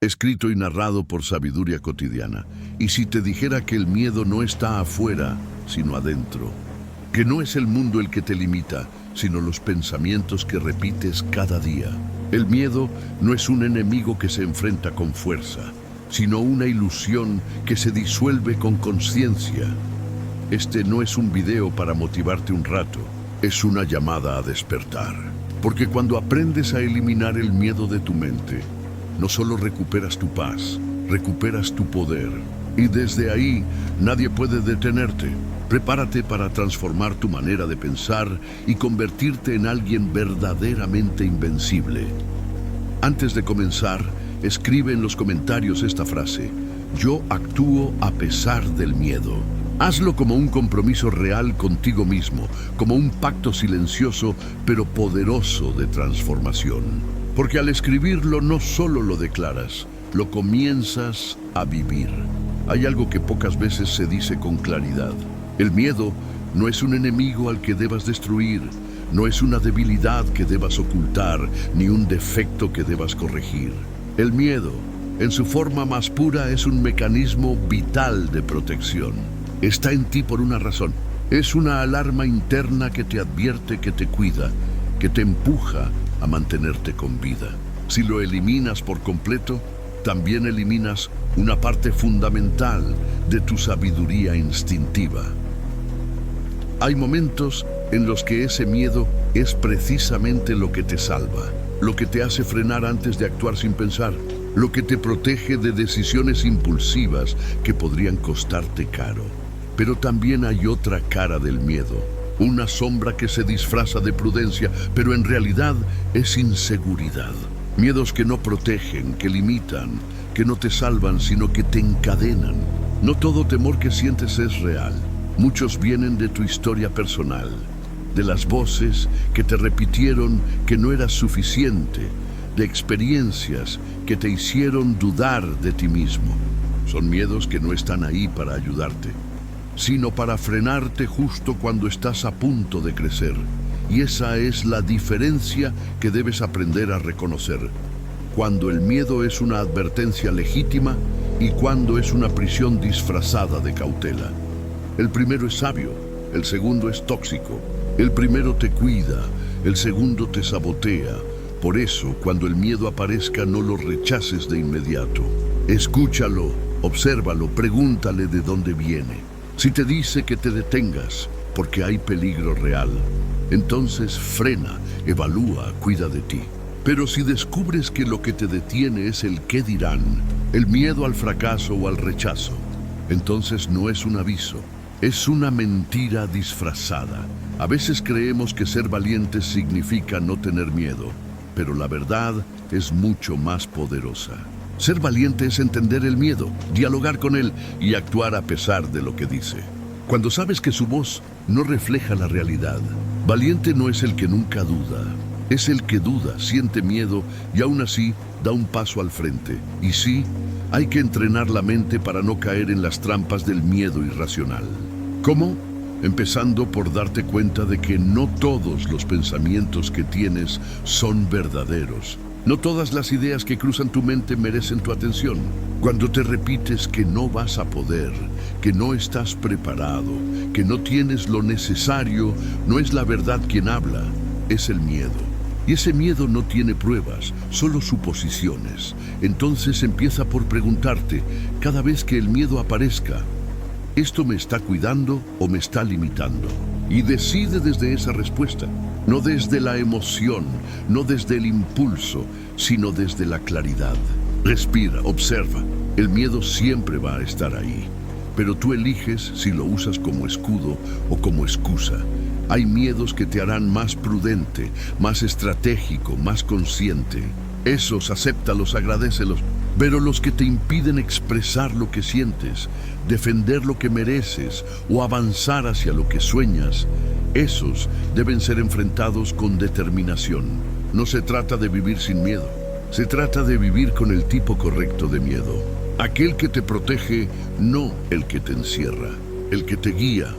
escrito y narrado por Sabiduría Cotidiana. Y si te dijera que el miedo no está afuera, sino adentro, que no es el mundo el que te limita, sino los pensamientos que repites cada día. El miedo no es un enemigo que se enfrenta con fuerza, sino una ilusión que se disuelve con conciencia. Este no es un video para motivarte un rato, es una llamada a despertar. Porque cuando aprendes a eliminar el miedo de tu mente, no solo recuperas tu paz, recuperas tu poder. Y desde ahí nadie puede detenerte. Prepárate para transformar tu manera de pensar y convertirte en alguien verdaderamente invencible. Antes de comenzar, escribe en los comentarios esta frase: yo actúo a pesar del miedo. Hazlo como un compromiso real contigo mismo, como un pacto silencioso pero poderoso de transformación. Porque al escribirlo no solo lo declaras, lo comienzas a vivir. Hay algo que pocas veces se dice con claridad. El miedo no es un enemigo al que debas destruir, no es una debilidad que debas ocultar, ni un defecto que debas corregir. El miedo, en su forma más pura, es un mecanismo vital de protección. Está en ti por una razón. Es una alarma interna que te advierte, que te cuida, que te empuja a mantenerte con vida. Si lo eliminas por completo, también eliminas una parte fundamental de tu sabiduría instintiva. Hay momentos en los que ese miedo es precisamente lo que te salva, lo que te hace frenar antes de actuar sin pensar, lo que te protege de decisiones impulsivas que podrían costarte caro. Pero también hay otra cara del miedo, una sombra que se disfraza de prudencia, pero en realidad es inseguridad. Miedos que no protegen, que limitan, que no te salvan, sino que te encadenan. No todo temor que sientes es real. Muchos vienen de tu historia personal, de las voces que te repitieron que no eras suficiente, de experiencias que te hicieron dudar de ti mismo. Son miedos que no están ahí para ayudarte, sino para frenarte justo cuando estás a punto de crecer. Y esa es la diferencia que debes aprender a reconocer. Cuando el miedo es una advertencia legítima y cuando es una prisión disfrazada de cautela. El primero es sabio, el segundo es tóxico. El primero te cuida, el segundo te sabotea. Por eso, cuando el miedo aparezca, no lo rechaces de inmediato. Escúchalo, obsérvalo, pregúntale de dónde viene. Si te dice que te detengas porque hay peligro real, entonces frena, evalúa, cuida de ti. Pero si descubres que lo que te detiene es el qué dirán, el miedo al fracaso o al rechazo, entonces no es un aviso, es una mentira disfrazada. A veces creemos que ser valientes significa no tener miedo, pero la verdad es mucho más poderosa. Ser valiente es entender el miedo, dialogar con él y actuar a pesar de lo que dice. Cuando sabes que su voz no refleja la realidad, valiente no es el que nunca duda, es el que duda, siente miedo y aún así da un paso al frente. Y sí, hay que entrenar la mente para no caer en las trampas del miedo irracional. ¿Cómo? Empezando por darte cuenta de que no todos los pensamientos que tienes son verdaderos. No todas las ideas que cruzan tu mente merecen tu atención. Cuando te repites que no vas a poder, que no estás preparado, que no tienes lo necesario, no es la verdad quien habla, es el miedo. Y ese miedo no tiene pruebas, solo suposiciones. Entonces empieza por preguntarte, cada vez que el miedo aparezca, ¿esto me está cuidando o me está limitando? Y decide desde esa respuesta, no desde la emoción, no desde el impulso, sino desde la claridad. Respira, observa. El miedo siempre va a estar ahí, pero tú eliges si lo usas como escudo o como excusa. Hay miedos que te harán más prudente, más estratégico, más consciente. Esos, acéptalos, agradécelos. Pero los que te impiden expresar lo que sientes, defender lo que mereces o avanzar hacia lo que sueñas, esos deben ser enfrentados con determinación. No se trata de vivir sin miedo, se trata de vivir con el tipo correcto de miedo. Aquel que te protege, no el que te encierra. El que te guía,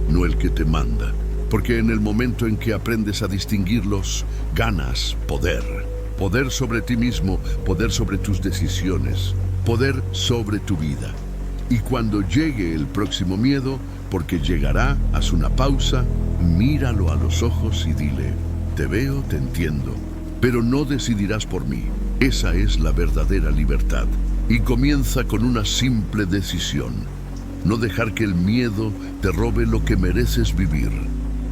no el que te manda. Porque en el momento en que aprendes a distinguirlos, ganas poder. Poder sobre ti mismo, poder sobre tus decisiones, poder sobre tu vida. Y cuando llegue el próximo miedo, porque llegará, haz una pausa, míralo a los ojos y dile: te veo, te entiendo, pero no decidirás por mí. Esa es la verdadera libertad. Y comienza con una simple decisión: no dejar que el miedo te robe lo que mereces vivir.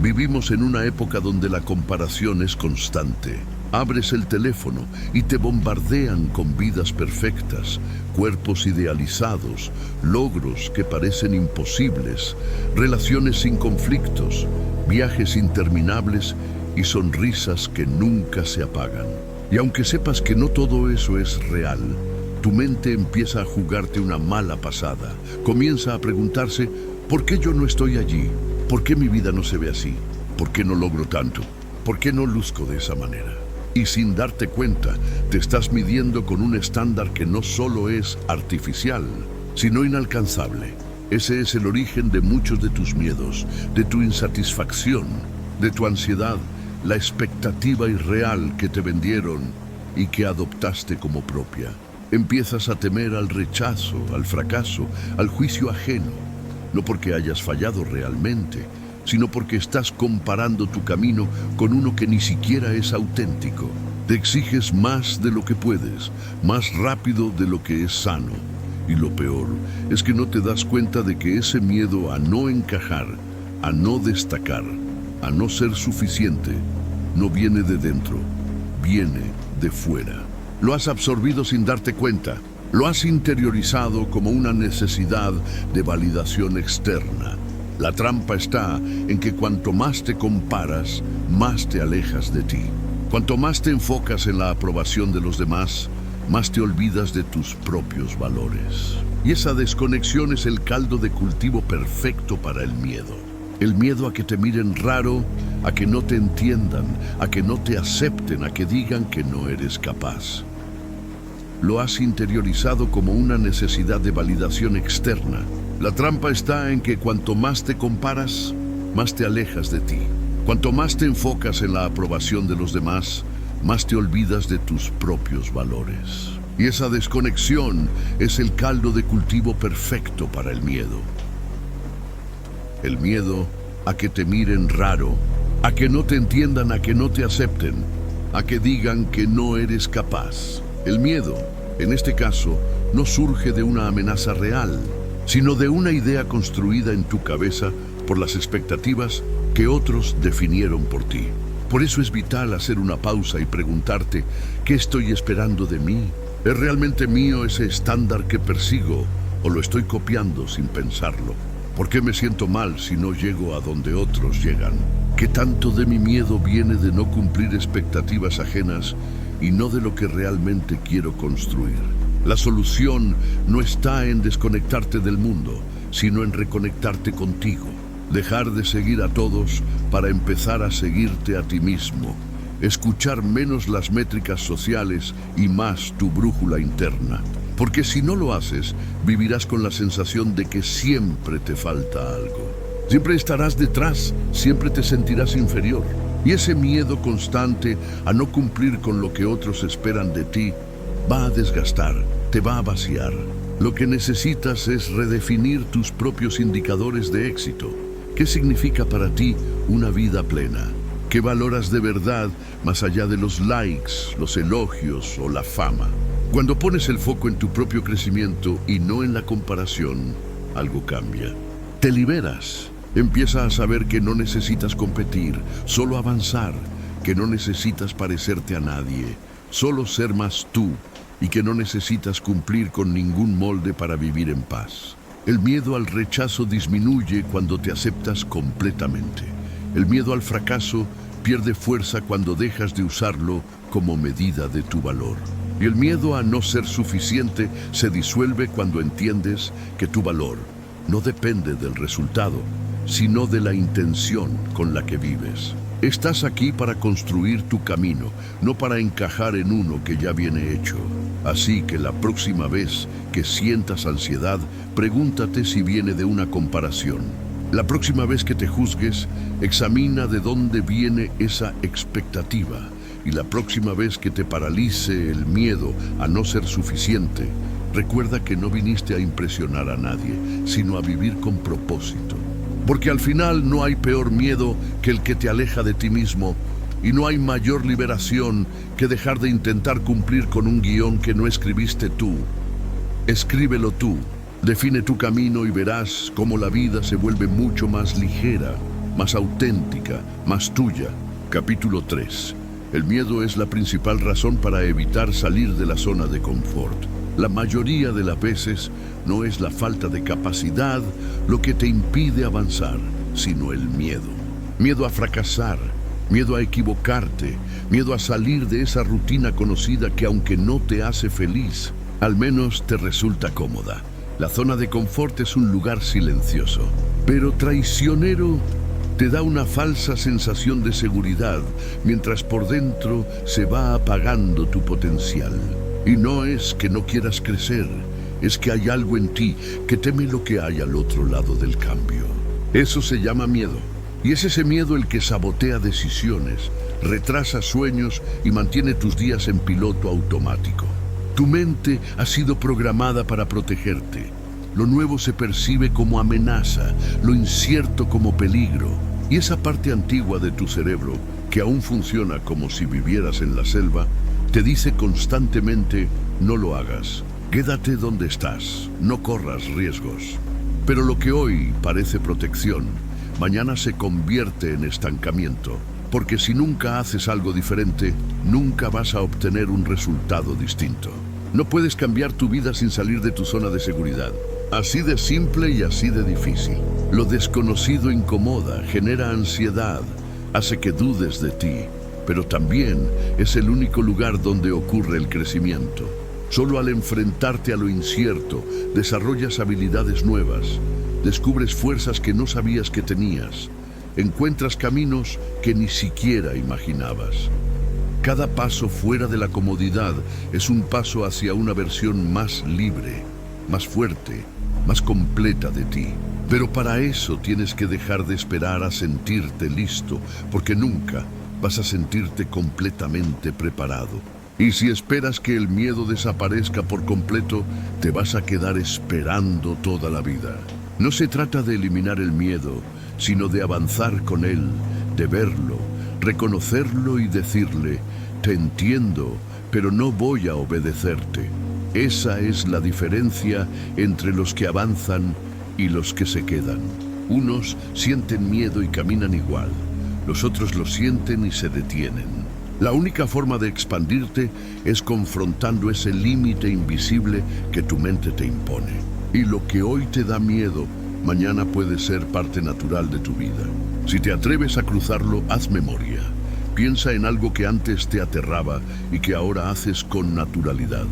Vivimos en una época donde la comparación es constante. Abres el teléfono y te bombardean con vidas perfectas, cuerpos idealizados, logros que parecen imposibles, relaciones sin conflictos, viajes interminables y sonrisas que nunca se apagan. Y aunque sepas que no todo eso es real, tu mente empieza a jugarte una mala pasada. Comienza a preguntarse: ¿por qué yo no estoy allí? ¿Por qué mi vida no se ve así? ¿Por qué no logro tanto? ¿Por qué no luzco de esa manera? Y sin darte cuenta, te estás midiendo con un estándar que no solo es artificial, sino inalcanzable. Ese es el origen de muchos de tus miedos, de tu insatisfacción, de tu ansiedad, la expectativa irreal que te vendieron y que adoptaste como propia. Empiezas a temer al rechazo, al fracaso, al juicio ajeno, no porque hayas fallado realmente, sino porque estás comparando tu camino con uno que ni siquiera es auténtico. Te exiges más de lo que puedes, más rápido de lo que es sano. Y lo peor es que no te das cuenta de que ese miedo a no encajar, a no destacar, a no ser suficiente, no viene de dentro, viene de fuera. Lo has absorbido sin darte cuenta. Lo has interiorizado como una necesidad de validación externa. La trampa está en que cuanto más te comparas, más te alejas de ti. Cuanto más te enfocas en la aprobación de los demás, más te olvidas de tus propios valores. Y esa desconexión es el caldo de cultivo perfecto para el miedo. El miedo a que te miren raro, a que no te entiendan, a que no te acepten, a que digan que no eres capaz. Lo has interiorizado como una necesidad de validación externa. La trampa está en que cuanto más te comparas, más te alejas de ti. Cuanto más te enfocas en la aprobación de los demás, más te olvidas de tus propios valores. Y esa desconexión es el caldo de cultivo perfecto para el miedo. El miedo a que te miren raro, a que no te entiendan, a que no te acepten, a que digan que no eres capaz. El miedo, en este caso, no surge de una amenaza real, sino de una idea construida en tu cabeza por las expectativas que otros definieron por ti. Por eso es vital hacer una pausa y preguntarte: ¿qué estoy esperando de mí? ¿Es realmente mío ese estándar que persigo o lo estoy copiando sin pensarlo? ¿Por qué me siento mal si no llego a donde otros llegan? ¿Qué tanto de mi miedo viene de no cumplir expectativas ajenas y no de lo que realmente quiero construir? La solución no está en desconectarte del mundo, sino en reconectarte contigo. Dejar de seguir a todos para empezar a seguirte a ti mismo. Escuchar menos las métricas sociales y más tu brújula interna. Porque si no lo haces, vivirás con la sensación de que siempre te falta algo. Siempre estarás detrás, siempre te sentirás inferior. Y ese miedo constante a no cumplir con lo que otros esperan de ti va a desgastar, te va a vaciar. Lo que necesitas es redefinir tus propios indicadores de éxito. ¿Qué significa para ti una vida plena? ¿Qué valoras de verdad más allá de los likes, los elogios o la fama? Cuando pones el foco en tu propio crecimiento y no en la comparación, algo cambia. Te liberas. Empieza a saber que no necesitas competir, solo avanzar, que no necesitas parecerte a nadie, solo ser más tú, y que no necesitas cumplir con ningún molde para vivir en paz. El miedo al rechazo disminuye cuando te aceptas completamente. El miedo al fracaso pierde fuerza cuando dejas de usarlo como medida de tu valor. Y el miedo a no ser suficiente se disuelve cuando entiendes que tu valor no depende del resultado, sino de la intención con la que vives. Estás aquí para construir tu camino, no para encajar en uno que ya viene hecho. Así que la próxima vez que sientas ansiedad, pregúntate si viene de una comparación. La próxima vez que te juzgues, examina de dónde viene esa expectativa Y la próxima vez que te paralice el miedo a no ser suficiente, recuerda que no viniste a impresionar a nadie, sino a vivir con propósito. Porque al final no hay peor miedo que el que te aleja de ti mismo, y no hay mayor liberación que dejar de intentar cumplir con un guión que no escribiste tú. Escríbelo tú, define tu camino y verás cómo la vida se vuelve mucho más ligera, más auténtica, más tuya. Capítulo 3. El miedo es la principal razón para evitar salir de la zona de confort. La mayoría de las veces no es la falta de capacidad lo que te impide avanzar, sino el miedo. Miedo a fracasar, miedo a equivocarte, miedo a salir de esa rutina conocida que aunque no te hace feliz, al menos te resulta cómoda. La zona de confort es un lugar silencioso, pero traicionero. Te da una falsa sensación de seguridad, mientras por dentro se va apagando tu potencial. Y no es que no quieras crecer, es que hay algo en ti que teme lo que hay al otro lado del cambio. Eso se llama miedo. Y es ese miedo el que sabotea decisiones, retrasa sueños y mantiene tus días en piloto automático. Tu mente ha sido programada para protegerte. Lo nuevo se percibe como amenaza, lo incierto como peligro. Y esa parte antigua de tu cerebro, que aún funciona como si vivieras en la selva, te dice constantemente: no lo hagas, quédate donde estás, no corras riesgos. Pero lo que hoy parece protección, mañana se convierte en estancamiento, porque si nunca haces algo diferente, nunca vas a obtener un resultado distinto. No puedes cambiar tu vida sin salir de tu zona de seguridad. Así de simple y así de difícil. Lo desconocido incomoda, genera ansiedad, hace que dudes de ti, pero también es el único lugar donde ocurre el crecimiento. Solo al enfrentarte a lo incierto, desarrollas habilidades nuevas, descubres fuerzas que no sabías que tenías, encuentras caminos que ni siquiera imaginabas. Cada paso fuera de la comodidad es un paso hacia una versión más libre, más fuerte, más completa de ti. Pero para eso tienes que dejar de esperar a sentirte listo, porque nunca vas a sentirte completamente preparado. Y si esperas que el miedo desaparezca por completo, te vas a quedar esperando toda la vida. No se trata de eliminar el miedo, sino de avanzar con él, de verlo, reconocerlo y decirle: te entiendo, pero no voy a obedecerte. Esa es la diferencia entre los que avanzan y los que se quedan. Unos sienten miedo y caminan igual, los otros lo sienten y se detienen. La única forma de expandirte es confrontando ese límite invisible que tu mente te impone. Y lo que hoy te da miedo, mañana puede ser parte natural de tu vida. Si te atreves a cruzarlo, haz memoria. Piensa en algo que antes te aterraba y que ahora haces con naturalidad.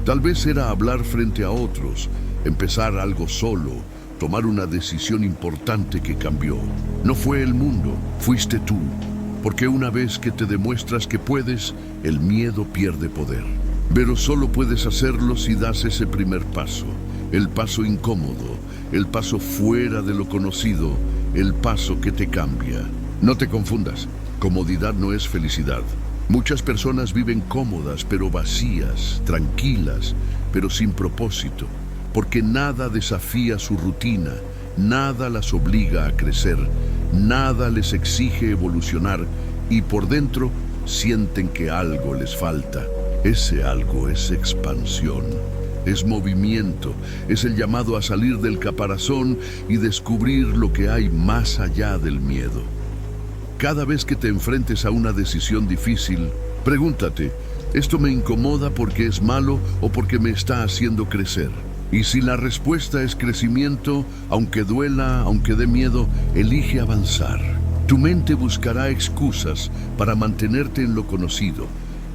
Tal vez era hablar frente a otros, empezar algo solo, tomar una decisión importante que cambió. No fue el mundo, fuiste tú. Porque una vez que te demuestras que puedes, el miedo pierde poder. Pero solo puedes hacerlo si das ese primer paso, el paso incómodo, el paso fuera de lo conocido, el paso que te cambia. No te confundas, comodidad no es felicidad. Muchas personas viven cómodas, pero vacías, tranquilas, pero sin propósito, porque nada desafía su rutina, nada las obliga a crecer, nada les exige evolucionar y por dentro sienten que algo les falta. Ese algo es expansión, es movimiento, es el llamado a salir del caparazón y descubrir lo que hay más allá del miedo. Cada vez que te enfrentes a una decisión difícil, pregúntate: ¿esto me incomoda porque es malo o porque me está haciendo crecer? Y si la respuesta es crecimiento, aunque duela, aunque dé miedo, elige avanzar. Tu mente buscará excusas para mantenerte en lo conocido,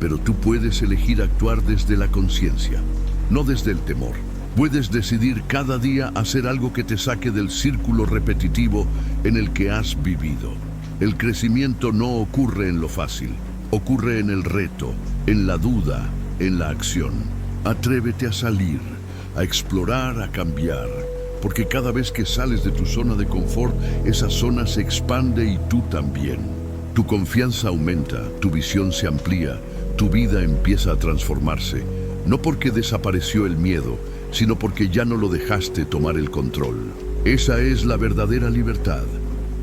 pero tú puedes elegir actuar desde la conciencia, no desde el temor. Puedes decidir cada día hacer algo que te saque del círculo repetitivo en el que has vivido. El crecimiento no ocurre en lo fácil, ocurre en el reto, en la duda, en la acción. Atrévete a salir, a explorar, a cambiar, porque cada vez que sales de tu zona de confort, esa zona se expande y tú también. Tu confianza aumenta, tu visión se amplía, tu vida empieza a transformarse, no porque desapareció el miedo, sino porque ya no lo dejaste tomar el control. Esa es la verdadera libertad,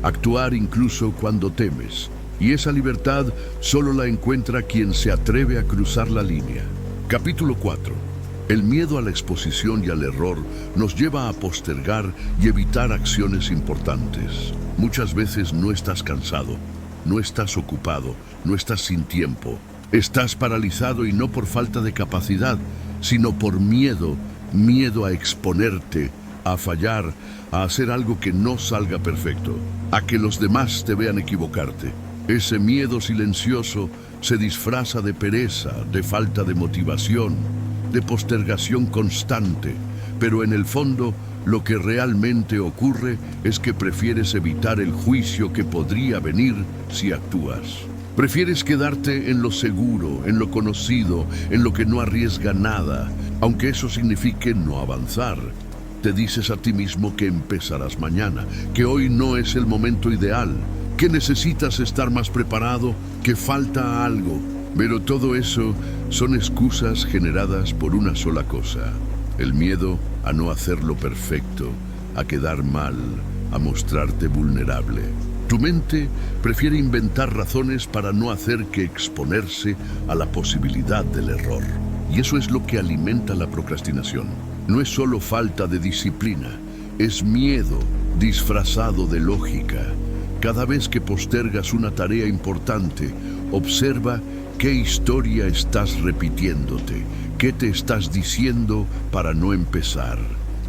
actuar incluso cuando temes, y esa libertad solo la encuentra quien se atreve a cruzar la línea. Capítulo 4. El miedo a la exposición y al error nos lleva a postergar y evitar acciones importantes. Muchas veces no estás cansado, no estás ocupado, no estás sin tiempo. Estás paralizado y no por falta de capacidad, sino por miedo a exponerte, a fallar, a hacer algo que no salga perfecto, a que los demás te vean equivocarte. Ese miedo silencioso se disfraza de pereza, de falta de motivación, de postergación constante, pero en el fondo lo que realmente ocurre es que prefieres evitar el juicio que podría venir si actúas. Prefieres quedarte en lo seguro, en lo conocido, en lo que no arriesga nada, aunque eso signifique no avanzar. Te dices a ti mismo que empezarás mañana, que hoy no es el momento ideal, que necesitas estar más preparado, que falta algo. Pero todo eso son excusas generadas por una sola cosa: el miedo a no hacerlo perfecto, a quedar mal, a mostrarte vulnerable. Tu mente prefiere inventar razones para no hacer que exponerse a la posibilidad del error. Y eso es lo que alimenta la procrastinación. No es solo falta de disciplina, es miedo disfrazado de lógica. Cada vez que postergas una tarea importante, observa qué historia estás repitiéndote, qué te estás diciendo para no empezar.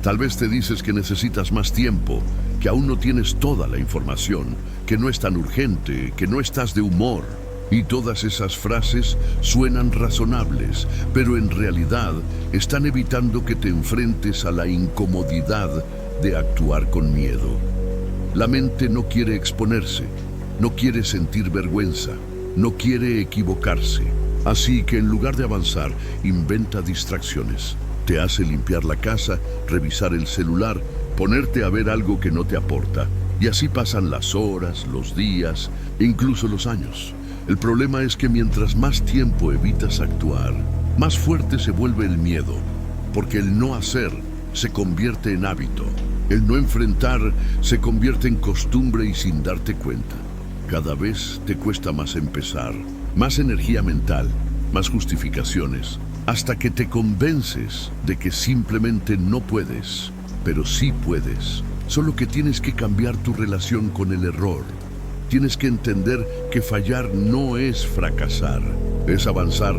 Tal vez te dices que necesitas más tiempo, que aún no tienes toda la información, que no es tan urgente, que no estás de humor. Y todas esas frases suenan razonables, pero en realidad están evitando que te enfrentes a la incomodidad de actuar con miedo. La mente no quiere exponerse, no quiere sentir vergüenza, no quiere equivocarse. Así que en lugar de avanzar, inventa distracciones. Te hace limpiar la casa, revisar el celular, ponerte a ver algo que no te aporta. Y así pasan las horas, los días, e incluso los años. El problema es que mientras más tiempo evitas actuar, más fuerte se vuelve el miedo, porque el no hacer se convierte en hábito. El no enfrentar se convierte en costumbre y sin darte cuenta. Cada vez te cuesta más empezar, más energía mental, más justificaciones, hasta que te convences de que simplemente no puedes, pero sí puedes. Solo que tienes que cambiar tu relación con el error. Tienes que entender que fallar no es fracasar, es avanzar,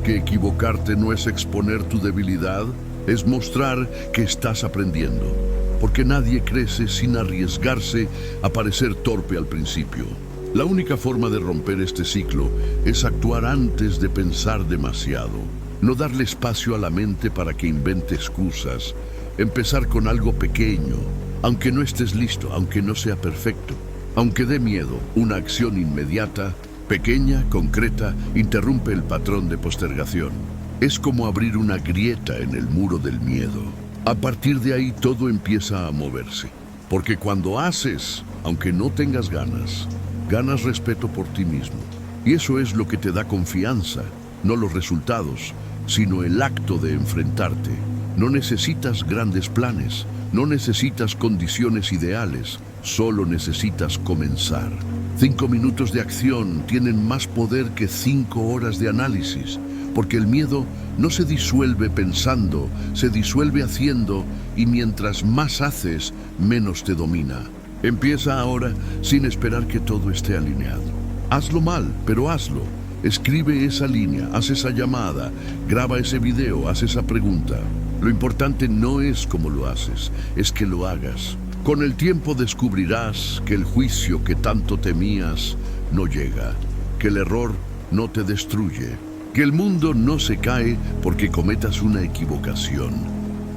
que equivocarte no es exponer tu debilidad, es mostrar que estás aprendiendo, porque nadie crece sin arriesgarse a parecer torpe al principio. La única forma de romper este ciclo es actuar antes de pensar demasiado, no darle espacio a la mente para que invente excusas, empezar con algo pequeño, aunque no estés listo, aunque no sea perfecto. Aunque dé miedo, una acción inmediata, pequeña, concreta, interrumpe el patrón de postergación. Es como abrir una grieta en el muro del miedo. A partir de ahí todo empieza a moverse. Porque cuando haces, aunque no tengas ganas, ganas respeto por ti mismo. Y eso es lo que te da confianza, no los resultados, sino el acto de enfrentarte. No necesitas grandes planes, no necesitas condiciones ideales, solo necesitas comenzar. 5 minutos de acción tienen más poder que 5 horas de análisis, porque el miedo no se disuelve pensando, se disuelve haciendo, y mientras más haces, menos te domina. Empieza ahora sin esperar que todo esté alineado. Hazlo mal, pero hazlo. Escribe esa línea, haz esa llamada, graba ese video, haz esa pregunta. Lo importante no es cómo lo haces, es que lo hagas. Con el tiempo descubrirás que el juicio que tanto temías no llega, que el error no te destruye, que el mundo no se cae porque cometas una equivocación.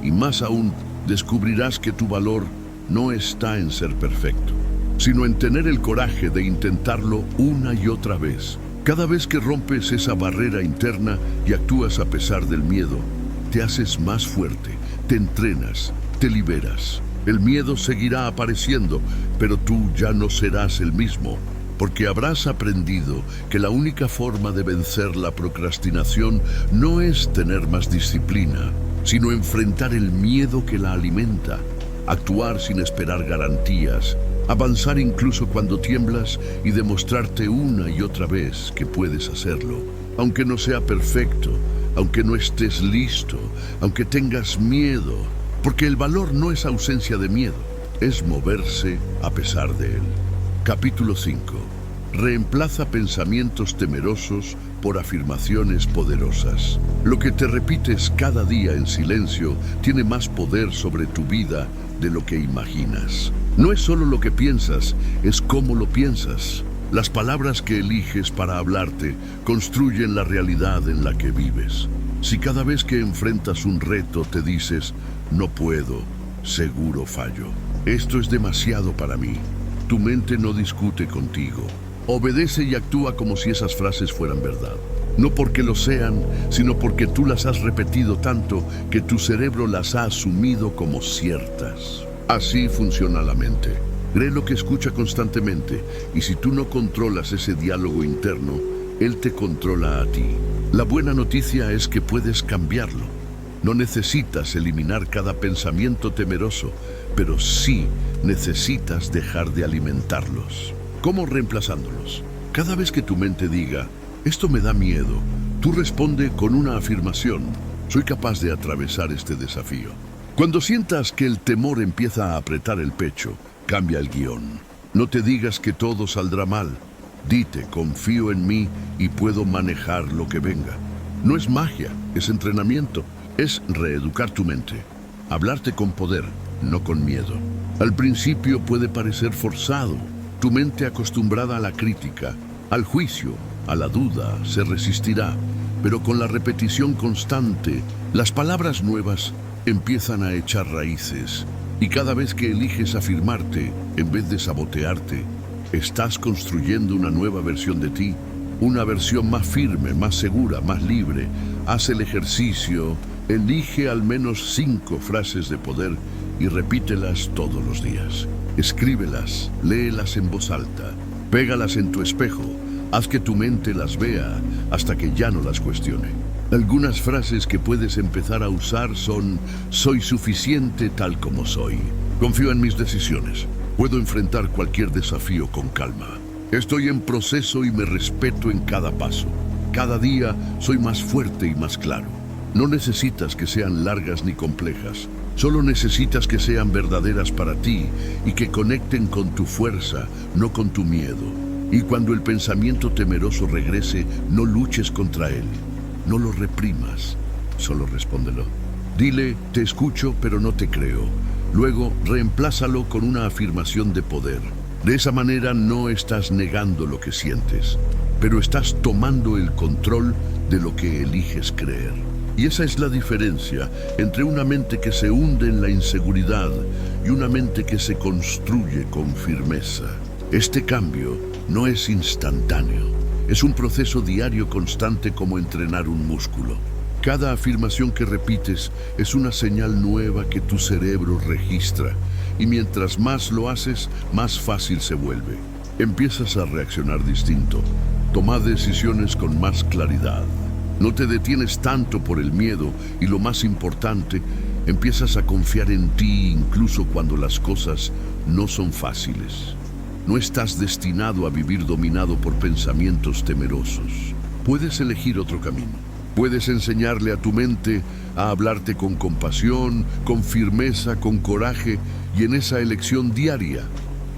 Y más aún, descubrirás que tu valor no está en ser perfecto, sino en tener el coraje de intentarlo una y otra vez. Cada vez que rompes esa barrera interna y actúas a pesar del miedo, te haces más fuerte, te entrenas, te liberas. El miedo seguirá apareciendo, pero tú ya no serás el mismo. porque habrás aprendido que la única forma de vencer la procrastinación no es tener más disciplina, sino enfrentar el miedo que la alimenta, actuar sin esperar garantías, avanzar incluso cuando tiemblas y demostrarte una y otra vez que puedes hacerlo, aunque no sea perfecto, aunque no estés listo, aunque tengas miedo, porque el valor no es ausencia de miedo, es moverse a pesar de él. Capítulo 5. Reemplaza pensamientos temerosos por afirmaciones poderosas. Lo que te repites cada día en silencio tiene más poder sobre tu vida de lo que imaginas. No es solo lo que piensas, es cómo lo piensas. Las palabras que eliges para hablarte construyen la realidad en la que vives. Si cada vez que enfrentas un reto te dices, no puedo, seguro fallo. Esto es demasiado para mí. Tu mente no discute contigo. Obedece y actúa como si esas frases fueran verdad. No porque lo sean, sino porque tú las has repetido tanto que tu cerebro las ha asumido como ciertas. Así funciona la mente. Cree lo que escucha constantemente, y si tú no controlas ese diálogo interno, él te controla a ti. La buena noticia es que puedes cambiarlo. No necesitas eliminar cada pensamiento temeroso, pero sí necesitas dejar de alimentarlos. ¿Cómo reemplazándolos? Cada vez que tu mente diga, esto me da miedo, tú responde con una afirmación, soy capaz de atravesar este desafío. Cuando sientas que el temor empieza a apretar el pecho, cambia el guión. No te digas que todo saldrá mal. Dite, confío en mí y puedo manejar lo que venga. No es magia, es entrenamiento. Es reeducar tu mente. Hablarte con poder, no con miedo. Al principio puede parecer forzado. Tu mente acostumbrada a la crítica, al juicio, a la duda, se resistirá. Pero con la repetición constante, las palabras nuevas empiezan a echar raíces. Y cada vez que eliges afirmarte, en vez de sabotearte, estás construyendo una nueva versión de ti. Una versión más firme, más segura, más libre. Haz el ejercicio. Elige al menos 5 frases de poder y repítelas todos los días. Escríbelas, léelas en voz alta, pégalas en tu espejo, haz que tu mente las vea hasta que ya no las cuestione. Algunas frases que puedes empezar a usar son: soy suficiente tal como soy. Confío en mis decisiones. Puedo enfrentar cualquier desafío con calma. Estoy en proceso y me respeto en cada paso. Cada día soy más fuerte y más claro. No necesitas que sean largas ni complejas. Solo necesitas que sean verdaderas para ti y que conecten con tu fuerza, no con tu miedo. Y cuando el pensamiento temeroso regrese, no luches contra él. No lo reprimas, solo respóndelo. Dile, te escucho, pero no te creo. Luego, reemplázalo con una afirmación de poder. De esa manera no estás negando lo que sientes, pero estás tomando el control de lo que eliges creer. Y esa es la diferencia entre una mente que se hunde en la inseguridad y una mente que se construye con firmeza. Este cambio no es instantáneo, es un proceso diario constante como entrenar un músculo. Cada afirmación que repites es una señal nueva que tu cerebro registra, y mientras más lo haces, más fácil se vuelve. Empiezas a reaccionar distinto, toma decisiones con más claridad. No te detienes tanto por el miedo y, lo más importante, empiezas a confiar en ti incluso cuando las cosas no son fáciles. No estás destinado a vivir dominado por pensamientos temerosos. Puedes elegir otro camino. Puedes enseñarle a tu mente a hablarte con compasión, con firmeza, con coraje, y en esa elección diaria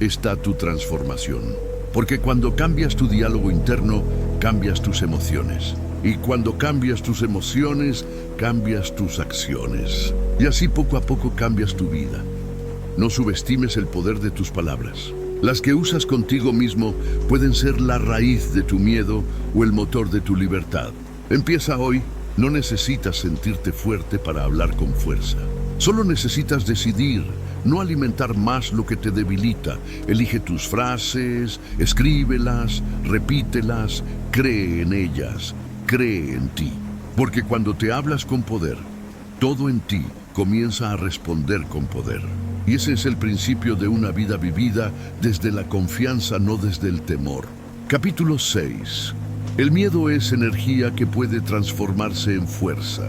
está tu transformación. Porque cuando cambias tu diálogo interno, cambias tus emociones. Y cuando cambias tus emociones, cambias tus acciones. Y así poco a poco cambias tu vida. No subestimes el poder de tus palabras. Las que usas contigo mismo pueden ser la raíz de tu miedo o el motor de tu libertad. Empieza hoy. No necesitas sentirte fuerte para hablar con fuerza. Solo necesitas decidir no alimentar más lo que te debilita. Elige tus frases, escríbelas, repítelas, cree en ellas. Cree en ti, porque cuando te hablas con poder, todo en ti comienza a responder con poder. Y ese es el principio de una vida vivida desde la confianza, no desde el temor. Capítulo 6. El miedo es energía que puede transformarse en fuerza.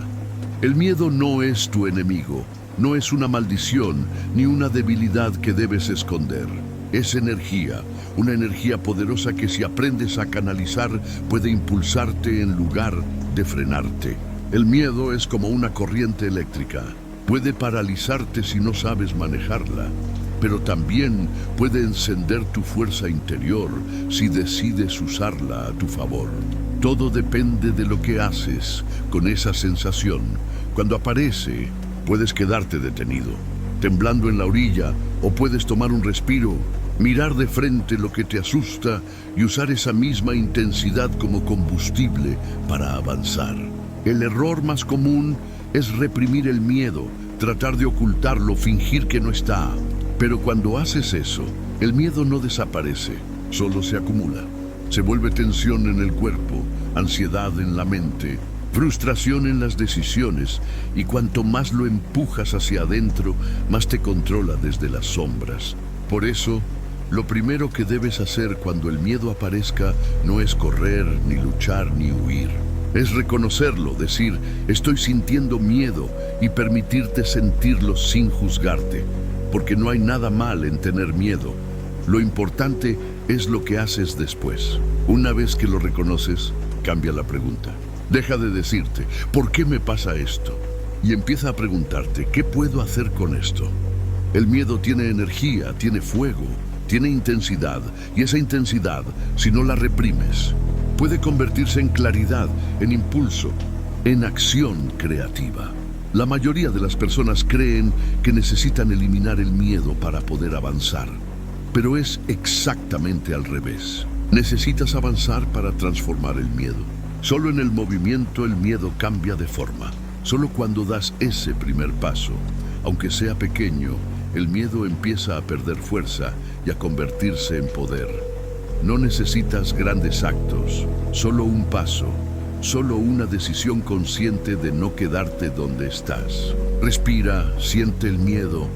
El miedo no es tu enemigo, no es una maldición ni una debilidad que debes esconder. Es energía, una energía poderosa que si aprendes a canalizar puede impulsarte en lugar de frenarte. El miedo es como una corriente eléctrica. Puede paralizarte si no sabes manejarla, pero también puede encender tu fuerza interior si decides usarla a tu favor. Todo depende de lo que haces con esa sensación. Cuando aparece, puedes quedarte detenido, temblando en la orilla, o puedes tomar un respiro, mirar de frente lo que te asusta y usar esa misma intensidad como combustible para avanzar. El error más común es reprimir el miedo, tratar de ocultarlo, fingir que no está. Pero cuando haces eso, el miedo no desaparece, solo se acumula. Se vuelve tensión en el cuerpo, ansiedad en la mente, frustración en las decisiones, y cuanto más lo empujas hacia adentro, más te controla desde las sombras. Por eso, lo primero que debes hacer cuando el miedo aparezca no es correr, ni luchar, ni huir. Es reconocerlo, decir, estoy sintiendo miedo, y permitirte sentirlo sin juzgarte, porque no hay nada mal en tener miedo. Lo importante es lo que haces después. Una vez que lo reconoces, cambia la pregunta. Deja de decirte, ¿por qué me pasa esto? Y empieza a preguntarte, ¿qué puedo hacer con esto? El miedo tiene energía, tiene fuego, tiene intensidad, y esa intensidad, si no la reprimes, puede convertirse en claridad, en impulso, en acción creativa. La mayoría de las personas creen que necesitan eliminar el miedo para poder avanzar, pero es exactamente al revés. Necesitas avanzar para transformar el miedo. Solo en el movimiento el miedo cambia de forma. Solo cuando das ese primer paso, aunque sea pequeño, el miedo empieza a perder fuerza y a convertirse en poder. No necesitas grandes actos, solo un paso, solo una decisión consciente de no quedarte donde estás. Respira, siente el miedo,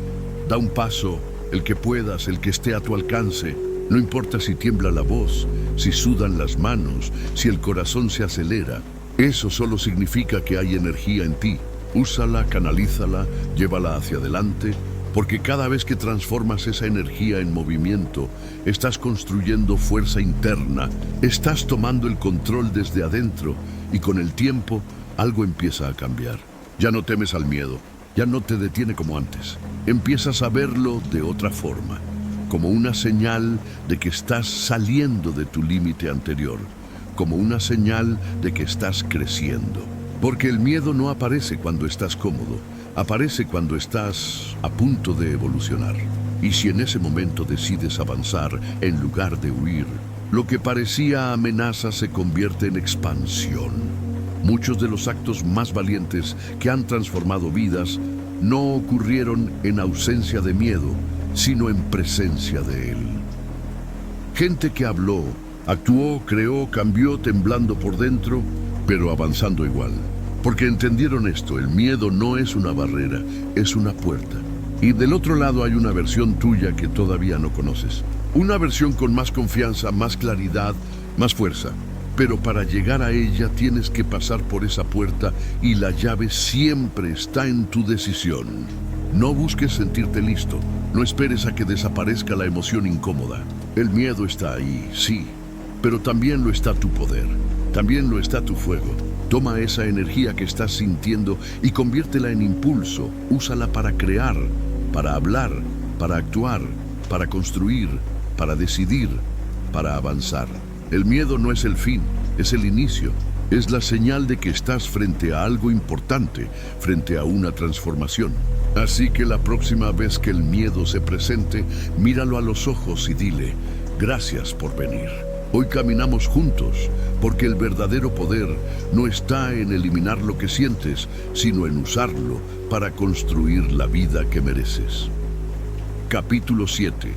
da un paso, el que puedas, el que esté a tu alcance. No importa si tiembla la voz, si sudan las manos, si el corazón se acelera. Eso solo significa que hay energía en ti. Úsala, canalízala, llévala hacia adelante, porque cada vez que transformas esa energía en movimiento, estás construyendo fuerza interna, estás tomando el control desde adentro, y con el tiempo algo empieza a cambiar. Ya no temes al miedo, ya no te detiene como antes. Empiezas a verlo de otra forma, como una señal de que estás saliendo de tu límite anterior, como una señal de que estás creciendo. Porque el miedo no aparece cuando estás cómodo, aparece cuando estás a punto de evolucionar. Y si en ese momento decides avanzar en lugar de huir, lo que parecía amenaza se convierte en expansión. Muchos de los actos más valientes que han transformado vidas no ocurrieron en ausencia de miedo, sino en presencia de él. Gente que habló, actuó, creó, cambió temblando por dentro, pero avanzando igual. Porque entendieron esto, el miedo no es una barrera, es una puerta. Y del otro lado hay una versión tuya que todavía no conoces. Una versión con más confianza, más claridad, más fuerza. Pero para llegar a ella tienes que pasar por esa puerta y la llave siempre está en tu decisión. No busques sentirte listo, no esperes a que desaparezca la emoción incómoda. El miedo está ahí, sí, pero también lo está tu poder, también lo está tu fuego. Toma esa energía que estás sintiendo y conviértela en impulso. Úsala para crear, para hablar, para actuar, para construir, para decidir, para avanzar. El miedo no es el fin, es el inicio. Es la señal de que estás frente a algo importante, frente a una transformación. Así que la próxima vez que el miedo se presente, míralo a los ojos y dile, gracias por venir. Hoy caminamos juntos, porque el verdadero poder no está en eliminar lo que sientes, sino en usarlo para construir la vida que mereces. Capítulo 7.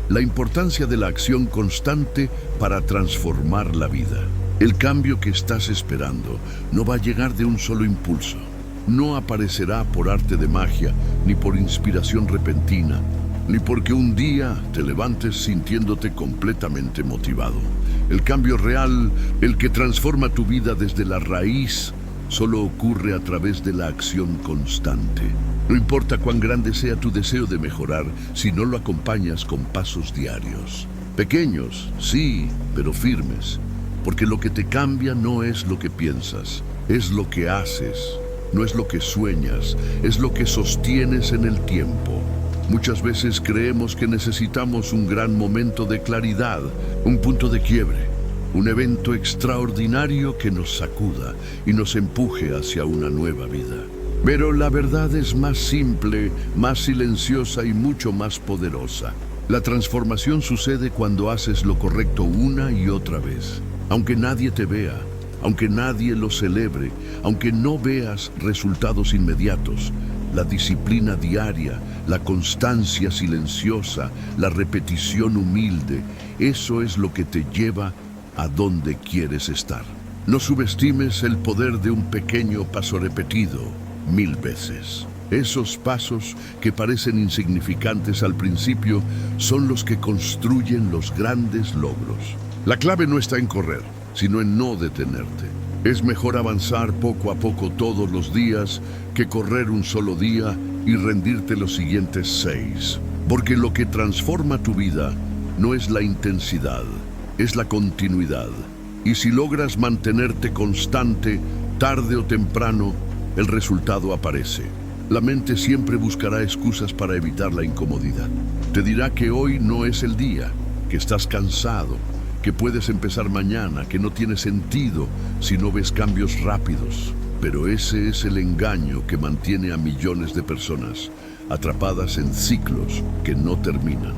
La importancia de la acción constante para transformar la vida. El cambio que estás esperando no va a llegar de un solo impulso. no aparecerá por arte de magia, ni por inspiración repentina, ni porque un día te levantes sintiéndote completamente motivado. El cambio real, el que transforma tu vida desde la raíz, solo ocurre a través de la acción constante. No importa cuán grande sea tu deseo de mejorar, si no lo acompañas con pasos diarios. Pequeños, sí, pero firmes. Porque lo que te cambia no es lo que piensas, es lo que haces. No es lo que sueñas, es lo que sostienes en el tiempo. Muchas veces creemos que necesitamos un gran momento de claridad, un punto de quiebre, un evento extraordinario que nos sacuda y nos empuje hacia una nueva vida. Pero la verdad es más simple, más silenciosa y mucho más poderosa. La transformación sucede cuando haces lo correcto una y otra vez. Aunque nadie te vea, aunque nadie lo celebre, aunque no veas resultados inmediatos, la disciplina diaria, la constancia silenciosa, la repetición humilde, eso es lo que te lleva a donde quieres estar. No subestimes el poder de un pequeño paso repetido 1000 veces. Esos pasos que parecen insignificantes al principio son los que construyen los grandes logros. La clave no está en correr, sino en no detenerte. Es mejor avanzar poco a poco todos los días que correr un solo día y rendirte los siguientes 6. Porque lo que transforma tu vida no es la intensidad, es la continuidad. Y si logras mantenerte constante, tarde o temprano, el resultado aparece. La mente siempre buscará excusas para evitar la incomodidad. Te dirá que hoy no es el día, que estás cansado, que puedes empezar mañana, que no tiene sentido si no ves cambios rápidos. Pero ese es el engaño que mantiene a millones de personas atrapadas en ciclos que no terminan.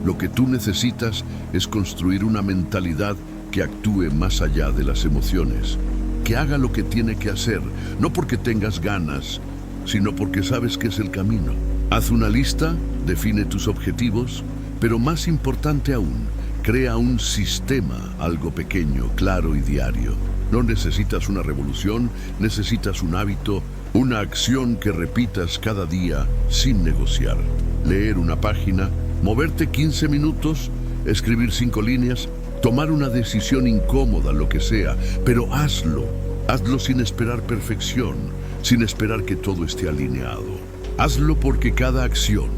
Lo que tú necesitas es construir una mentalidad que actúe más allá de las emociones, que haga lo que tiene que hacer, no porque tengas ganas, sino porque sabes que es el camino. Haz una lista, define tus objetivos, pero más importante aún, crea un sistema, algo pequeño, claro y diario. No necesitas una revolución, necesitas un hábito, una acción que repitas cada día sin negociar. Leer una página, moverte 15 minutos, escribir 5 líneas, tomar una decisión incómoda, lo que sea, pero hazlo. Hazlo sin esperar perfección, sin esperar que todo esté alineado. Hazlo porque cada acción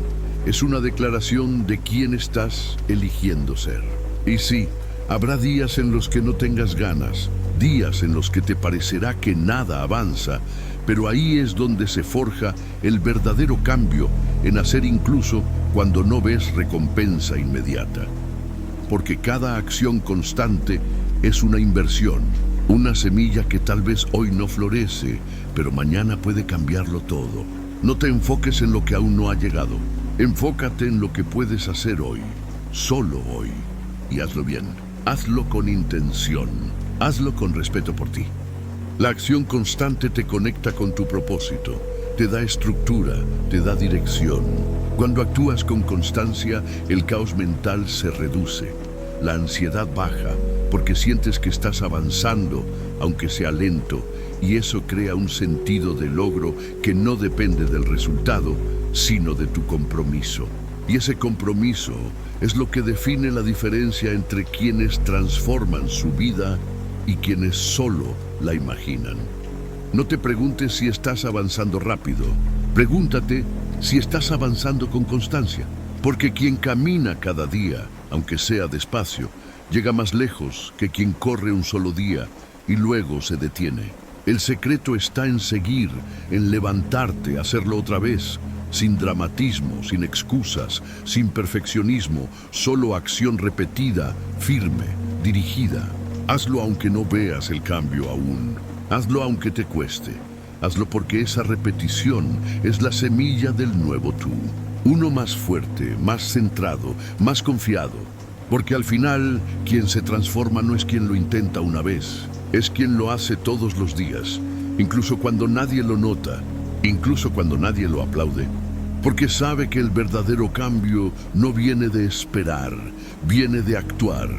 es una declaración de quién estás eligiendo ser. Y sí, habrá días en los que no tengas ganas, días en los que te parecerá que nada avanza, pero ahí es donde se forja el verdadero cambio en hacer incluso cuando no ves recompensa inmediata. Porque cada acción constante es una inversión, una semilla que tal vez hoy no florece, pero mañana puede cambiarlo todo. No te enfoques en lo que aún no ha llegado, enfócate en lo que puedes hacer hoy, solo hoy. Y hazlo bien, hazlo con intención, hazlo con respeto por ti. La acción constante te conecta con tu propósito, te da estructura, te da dirección. Cuando actúas con constancia, el caos mental se reduce, la ansiedad baja, porque sientes que estás avanzando, aunque sea lento, y eso crea un sentido de logro que no depende del resultado, sino de tu compromiso. Y ese compromiso es lo que define la diferencia entre quienes transforman su vida y quienes solo la imaginan. No te preguntes si estás avanzando rápido, pregúntate si estás avanzando con constancia, porque quien camina cada día, aunque sea despacio, llega más lejos que quien corre un solo día y luego se detiene. El secreto está en seguir, en levantarte, hacerlo otra vez, sin dramatismo, sin excusas, sin perfeccionismo, solo acción repetida, firme, dirigida. Hazlo aunque no veas el cambio aún. Hazlo aunque te cueste. Hazlo porque esa repetición es la semilla del nuevo tú. Uno más fuerte, más centrado, más confiado. Porque al final, quien se transforma no es quien lo intenta una vez, es quien lo hace todos los días, incluso cuando nadie lo nota, incluso cuando nadie lo aplaude. Porque sabe que el verdadero cambio no viene de esperar, viene de actuar.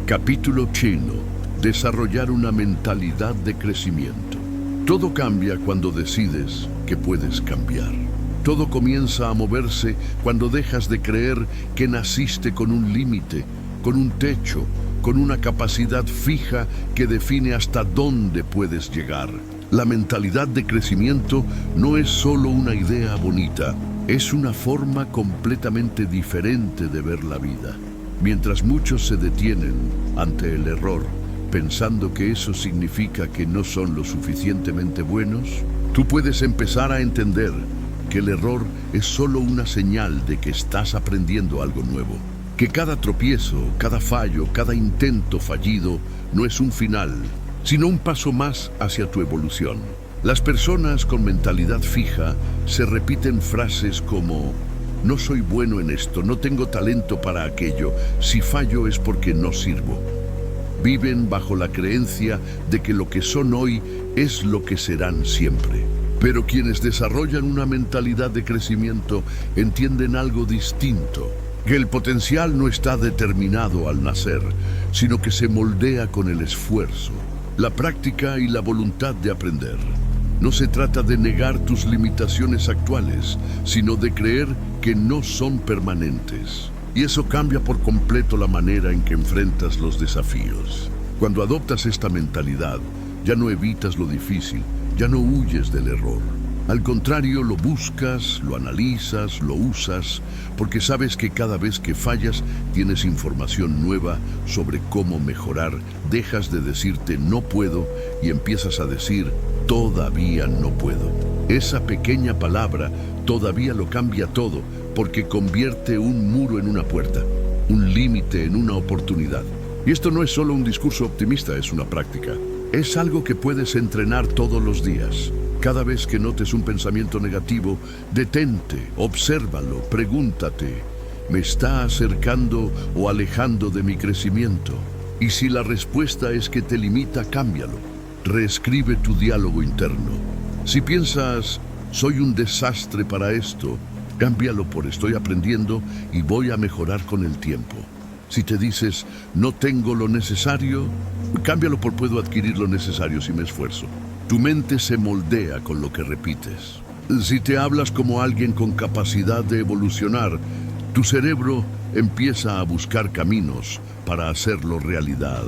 Capítulo chino: desarrollar una mentalidad de crecimiento. Todo cambia cuando decides que puedes cambiar. Todo comienza a moverse cuando dejas de creer que naciste con un límite, con un techo, con una capacidad fija que define hasta dónde puedes llegar. La mentalidad de crecimiento no es solo una idea bonita, es una forma completamente diferente de ver la vida. Mientras muchos se detienen ante el error, pensando que eso significa que no son lo suficientemente buenos, tú puedes empezar a entender que el error es solo una señal de que estás aprendiendo algo nuevo. Que cada tropiezo, cada fallo, cada intento fallido no es un final, sino un paso más hacia tu evolución. Las personas con mentalidad fija se repiten frases como: no soy bueno en esto, no tengo talento para aquello, si fallo es porque no sirvo. Viven bajo la creencia de que lo que son hoy es lo que serán siempre. Pero quienes desarrollan una mentalidad de crecimiento entienden algo distinto, que el potencial no está determinado al nacer, sino que se moldea con el esfuerzo, la práctica y la voluntad de aprender. No se trata de negar tus limitaciones actuales, sino de creer que no son permanentes. Y eso cambia por completo la manera en que enfrentas los desafíos. Cuando adoptas esta mentalidad, ya no evitas lo difícil, ya no huyes del error. Al contrario, lo buscas, lo analizas, lo usas, porque sabes que cada vez que fallas tienes información nueva sobre cómo mejorar. Dejas de decirte no puedo y empiezas a decir todavía no puedo. Esa pequeña palabra todavía lo cambia todo, porque convierte un muro en una puerta, un límite en una oportunidad. Y esto no es solo un discurso optimista, es una práctica. Es algo que puedes entrenar todos los días. Cada vez que notes un pensamiento negativo, detente, obsérvalo, pregúntate: ¿me está acercando o alejando de mi crecimiento? Y si la respuesta es que te limita, cámbialo. Reescribe tu diálogo interno. Si piensas, soy un desastre para esto, cámbialo por estoy aprendiendo y voy a mejorar con el tiempo. Si te dices, no tengo lo necesario, cámbialo por puedo adquirir lo necesario si me esfuerzo. Tu mente se moldea con lo que repites. Si te hablas como alguien con capacidad de evolucionar, tu cerebro empieza a buscar caminos para hacerlo realidad.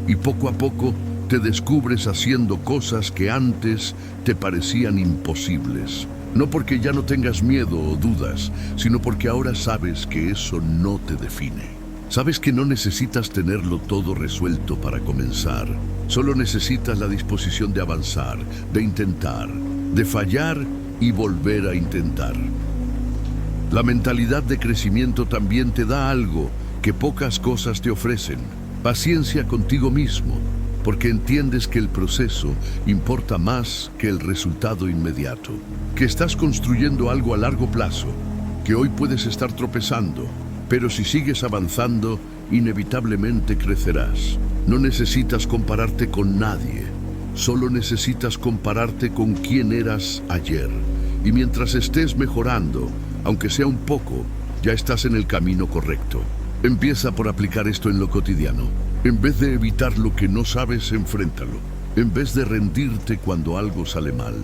Y poco a poco te descubres haciendo cosas que antes te parecían imposibles. No porque ya no tengas miedo o dudas, sino porque ahora sabes que eso no te define. Sabes que no necesitas tenerlo todo resuelto para comenzar. Solo necesitas la disposición de avanzar, de intentar, de fallar y volver a intentar. La mentalidad de crecimiento también te da algo que pocas cosas te ofrecen: paciencia contigo mismo, porque entiendes que el proceso importa más que el resultado inmediato, que estás construyendo algo a largo plazo, que hoy puedes estar tropezando, pero si sigues avanzando, inevitablemente crecerás. No necesitas compararte con nadie, solo necesitas compararte con quién eras ayer. Y mientras estés mejorando, aunque sea un poco, ya estás en el camino correcto. Empieza por aplicar esto en lo cotidiano. En vez de evitar lo que no sabes, enfréntalo. En vez de rendirte cuando algo sale mal,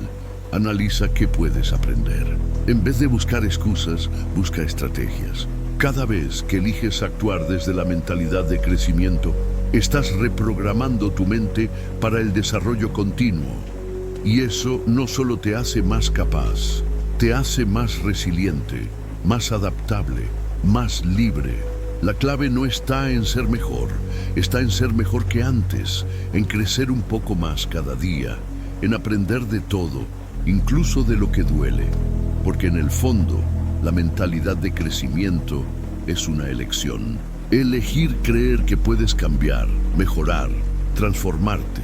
analiza qué puedes aprender. En vez de buscar excusas, busca estrategias. Cada vez que eliges actuar desde la mentalidad de crecimiento, estás reprogramando tu mente para el desarrollo continuo. Y eso no solo te hace más capaz, te hace más resiliente, más adaptable, más libre. La clave no está en ser mejor, está en ser mejor que antes, en crecer un poco más cada día, en aprender de todo, incluso de lo que duele. Porque en el fondo, la mentalidad de crecimiento es una elección. Elegir creer que puedes cambiar, mejorar, transformarte.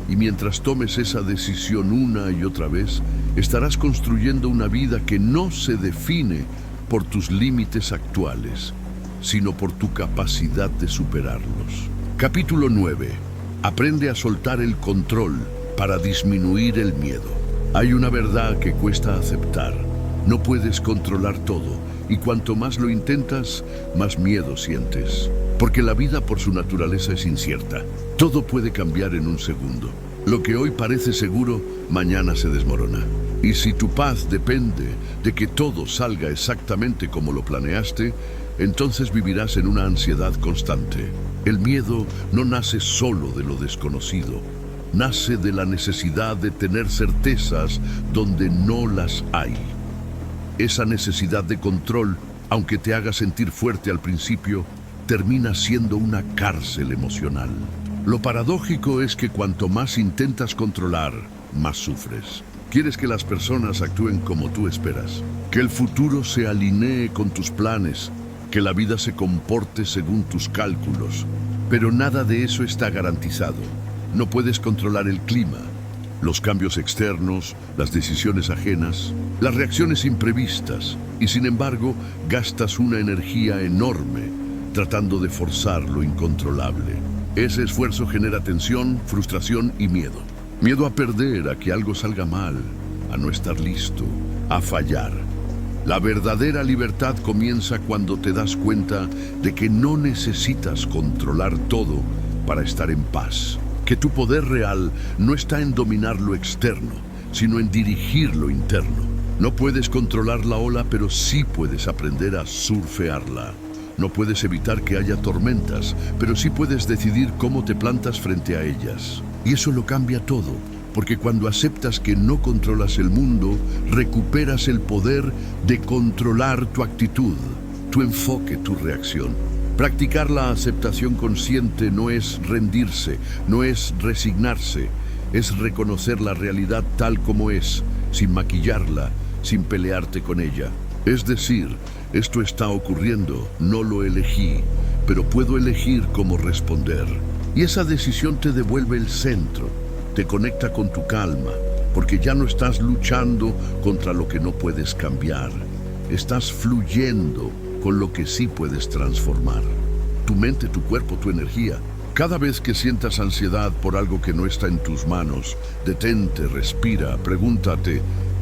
Y mientras tomes esa decisión una y otra vez, estarás construyendo una vida que no se define por tus límites actuales, sino por tu capacidad de superarlos. Capítulo 9. Aprende a soltar el control para disminuir el miedo. Hay una verdad que cuesta aceptar. No puedes controlar todo, y cuanto más lo intentas, más miedo sientes. Porque la vida por su naturaleza es incierta. Todo puede cambiar en un segundo. Lo que hoy parece seguro, mañana se desmorona. Y si tu paz depende de que todo salga exactamente como lo planeaste, entonces vivirás en una ansiedad constante. El miedo no nace solo de lo desconocido, nace de la necesidad de tener certezas donde no las hay. Esa necesidad de control, aunque te haga sentir fuerte al principio, termina siendo una cárcel emocional. Lo paradójico es que cuanto más intentas controlar, más sufres. Quieres que las personas actúen como tú esperas, que el futuro se alinee con tus planes, que la vida se comporte según tus cálculos. Pero nada de eso está garantizado. No puedes controlar el clima, los cambios externos, las decisiones ajenas, las reacciones imprevistas, y sin embargo, gastas una energía enorme tratando de forzar lo incontrolable. Ese esfuerzo genera tensión, frustración y miedo. Miedo a perder, a que algo salga mal, a no estar listo, a fallar. La verdadera libertad comienza cuando te das cuenta de que no necesitas controlar todo para estar en paz. Que tu poder real no está en dominar lo externo, sino en dirigir lo interno. No puedes controlar la ola, pero sí puedes aprender a surfearla. No puedes evitar que haya tormentas, pero sí puedes decidir cómo te plantas frente a ellas. Y eso lo cambia todo, porque cuando aceptas que no controlas el mundo, recuperas el poder de controlar tu actitud, tu enfoque, tu reacción. Practicar la aceptación consciente no es rendirse, no es resignarse, es reconocer la realidad tal como es, sin maquillarla, sin pelearte con ella. Es decir, esto está ocurriendo, no lo elegí, pero puedo elegir cómo responder. Y esa decisión te devuelve el centro, te conecta con tu calma, porque ya no estás luchando contra lo que no puedes cambiar. Estás fluyendo con lo que sí puedes transformar. Tu mente, tu cuerpo, tu energía. Cada vez que sientas ansiedad por algo que no está en tus manos, detente, respira, pregúntate,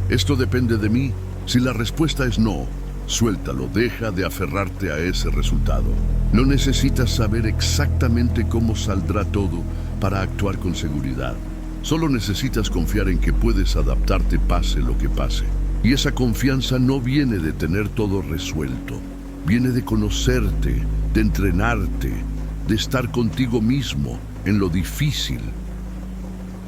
¿esto depende de mí? Si la respuesta es no, suéltalo, deja de aferrarte a ese resultado. No necesitas saber exactamente cómo saldrá todo para actuar con seguridad. Solo necesitas confiar en que puedes adaptarte pase lo que pase. Y esa confianza no viene de tener todo resuelto. Viene de conocerte, de entrenarte, de estar contigo mismo en lo difícil.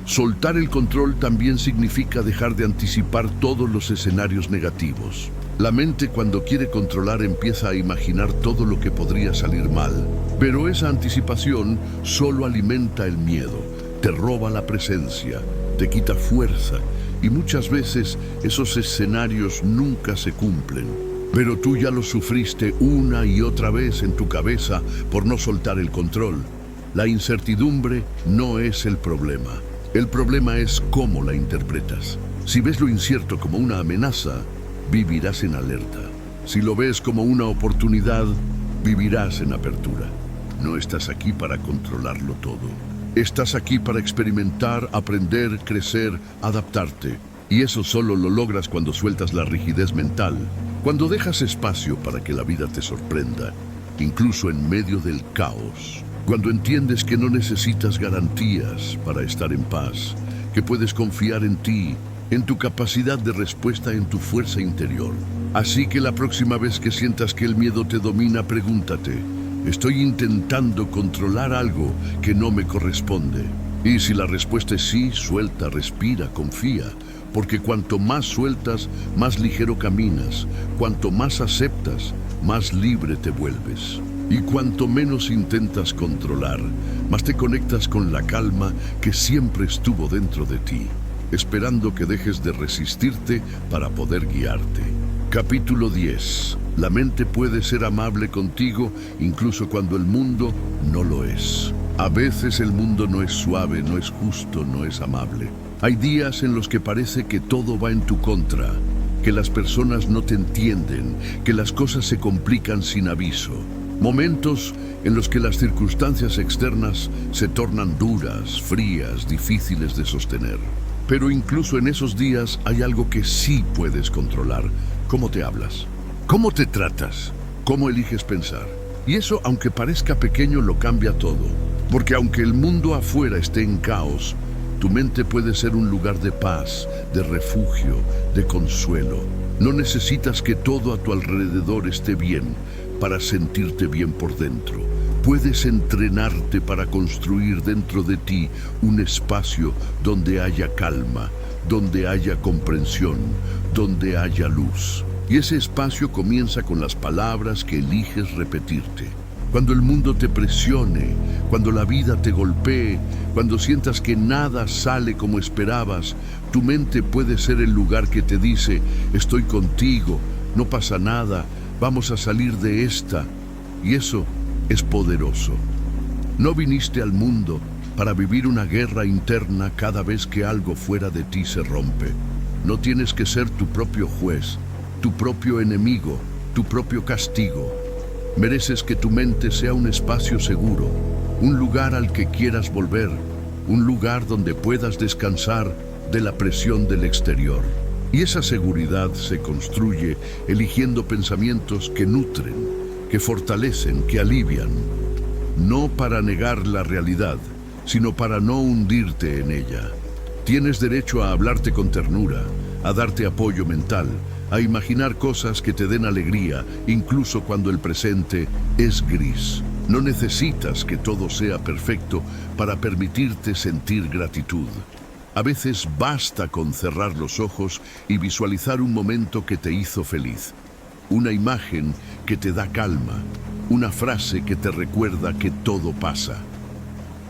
Soltar el control también significa dejar de anticipar todos los escenarios negativos. La mente, cuando quiere controlar, empieza a imaginar todo lo que podría salir mal. Pero esa anticipación solo alimenta el miedo, te roba la presencia, te quita fuerza, y muchas veces esos escenarios nunca se cumplen. Pero tú ya lo sufriste una y otra vez en tu cabeza por no soltar el control. La incertidumbre no es el problema. El problema es cómo la interpretas. Si ves lo incierto como una amenaza, vivirás en alerta. Si lo ves como una oportunidad, vivirás en apertura. No estás aquí para controlarlo todo. Estás aquí para experimentar, aprender, crecer, adaptarte. Y eso solo lo logras cuando sueltas la rigidez mental, cuando dejas espacio para que la vida te sorprenda, incluso en medio del caos. Cuando entiendes que no necesitas garantías para estar en paz, que puedes confiar en ti, en tu capacidad de respuesta, en tu fuerza interior. Así que la próxima vez que sientas que el miedo te domina, pregúntate, ¿estoy intentando controlar algo que no me corresponde? Y si la respuesta es sí, suelta, respira, confía. Porque cuanto más sueltas, más ligero caminas. Cuanto más aceptas, más libre te vuelves. Y cuanto menos intentas controlar, más te conectas con la calma que siempre estuvo dentro de ti, esperando que dejes de resistirte para poder guiarte. Capítulo 10. La mente puede ser amable contigo incluso cuando el mundo no lo es. A veces el mundo no es suave, no es justo, no es amable. Hay días en los que parece que todo va en tu contra, que las personas no te entienden, que las cosas se complican sin aviso. Momentos en los que las circunstancias externas se tornan duras, frías, difíciles de sostener. Pero incluso en esos días hay algo que sí puedes controlar. ¿Cómo te hablas? ¿Cómo te tratas? ¿Cómo eliges pensar? Y eso, aunque parezca pequeño, lo cambia todo. Porque aunque el mundo afuera esté en caos, Tu mente puede ser un lugar de paz, de refugio, de consuelo. No necesitas que todo a tu alrededor esté bien para sentirte bien por dentro. Puedes entrenarte para construir dentro de ti un espacio donde haya calma, donde haya comprensión, donde haya luz. Y ese espacio comienza con las palabras que eliges repetirte. Cuando el mundo te presione, cuando la vida te golpee, cuando sientas que nada sale como esperabas, tu mente puede ser el lugar que te dice: estoy contigo, no pasa nada, vamos a salir de esta. Y eso es poderoso. No viniste al mundo para vivir una guerra interna cada vez que algo fuera de ti se rompe. No tienes que ser tu propio juez, tu propio enemigo, tu propio castigo. Mereces que tu mente sea un espacio seguro, un lugar al que quieras volver, un lugar donde puedas descansar de la presión del exterior. Y esa seguridad se construye eligiendo pensamientos que nutren, que fortalecen, que alivian. No para negar la realidad, sino para no hundirte en ella. Tienes derecho a hablarte con ternura, a darte apoyo mental, a imaginar cosas que te den alegría, incluso cuando el presente es gris. No necesitas que todo sea perfecto para permitirte sentir gratitud. A veces basta con cerrar los ojos y visualizar un momento que te hizo feliz. Una imagen que te da calma, una frase que te recuerda que todo pasa.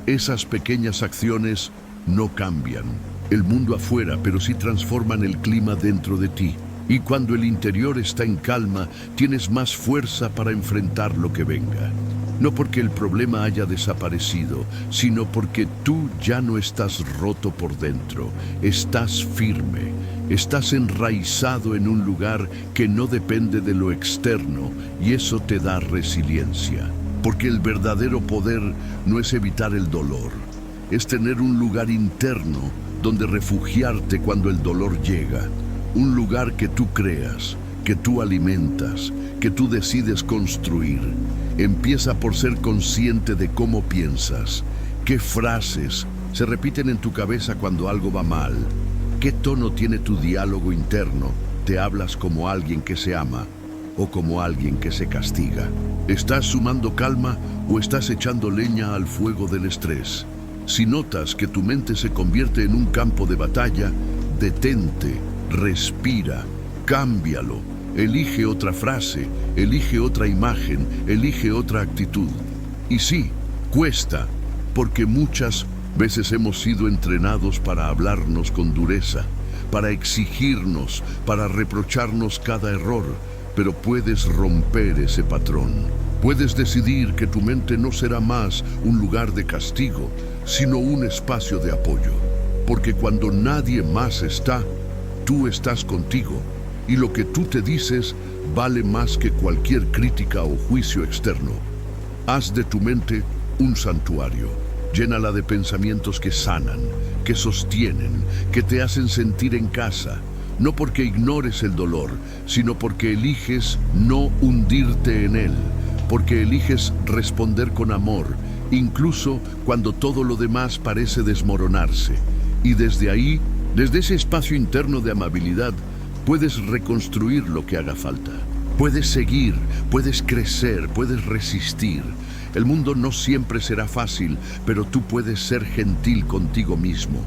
Esas pequeñas acciones no cambian el mundo afuera, pero sí transforman el clima dentro de ti. Y cuando el interior está en calma, tienes más fuerza para enfrentar lo que venga. No porque el problema haya desaparecido, sino porque tú ya no estás roto por dentro. Estás firme, estás enraizado en un lugar que no depende de lo externo, y eso te da resiliencia. Porque el verdadero poder no es evitar el dolor, es tener un lugar interno donde refugiarte cuando el dolor llega. Un lugar que tú creas, que tú alimentas, que tú decides construir. Empieza por ser consciente de cómo piensas, qué frases se repiten en tu cabeza cuando algo va mal, qué tono tiene tu diálogo interno. ¿Te hablas como alguien que se ama o como alguien que se castiga? ¿Estás sumando calma o estás echando leña al fuego del estrés? Si notas que tu mente se convierte en un campo de batalla, detente. Respira, cámbialo, elige otra frase, elige otra imagen, elige otra actitud. Y sí, cuesta, porque muchas veces hemos sido entrenados para hablarnos con dureza, para exigirnos, para reprocharnos cada error, pero puedes romper ese patrón. Puedes decidir que tu mente no será más un lugar de castigo, sino un espacio de apoyo. Porque cuando nadie más está, tú estás contigo, y lo que tú te dices vale más que cualquier crítica o juicio externo. Haz de tu mente un santuario. Llénala de pensamientos que sanan, que sostienen, que te hacen sentir en casa. No porque ignores el dolor, sino porque eliges no hundirte en él, porque eliges responder con amor, incluso cuando todo lo demás parece desmoronarse. Y desde ahí, desde ese espacio interno de amabilidad, puedes reconstruir lo que haga falta. Puedes seguir, puedes crecer, puedes resistir. El mundo no siempre será fácil, pero tú puedes ser gentil contigo mismo.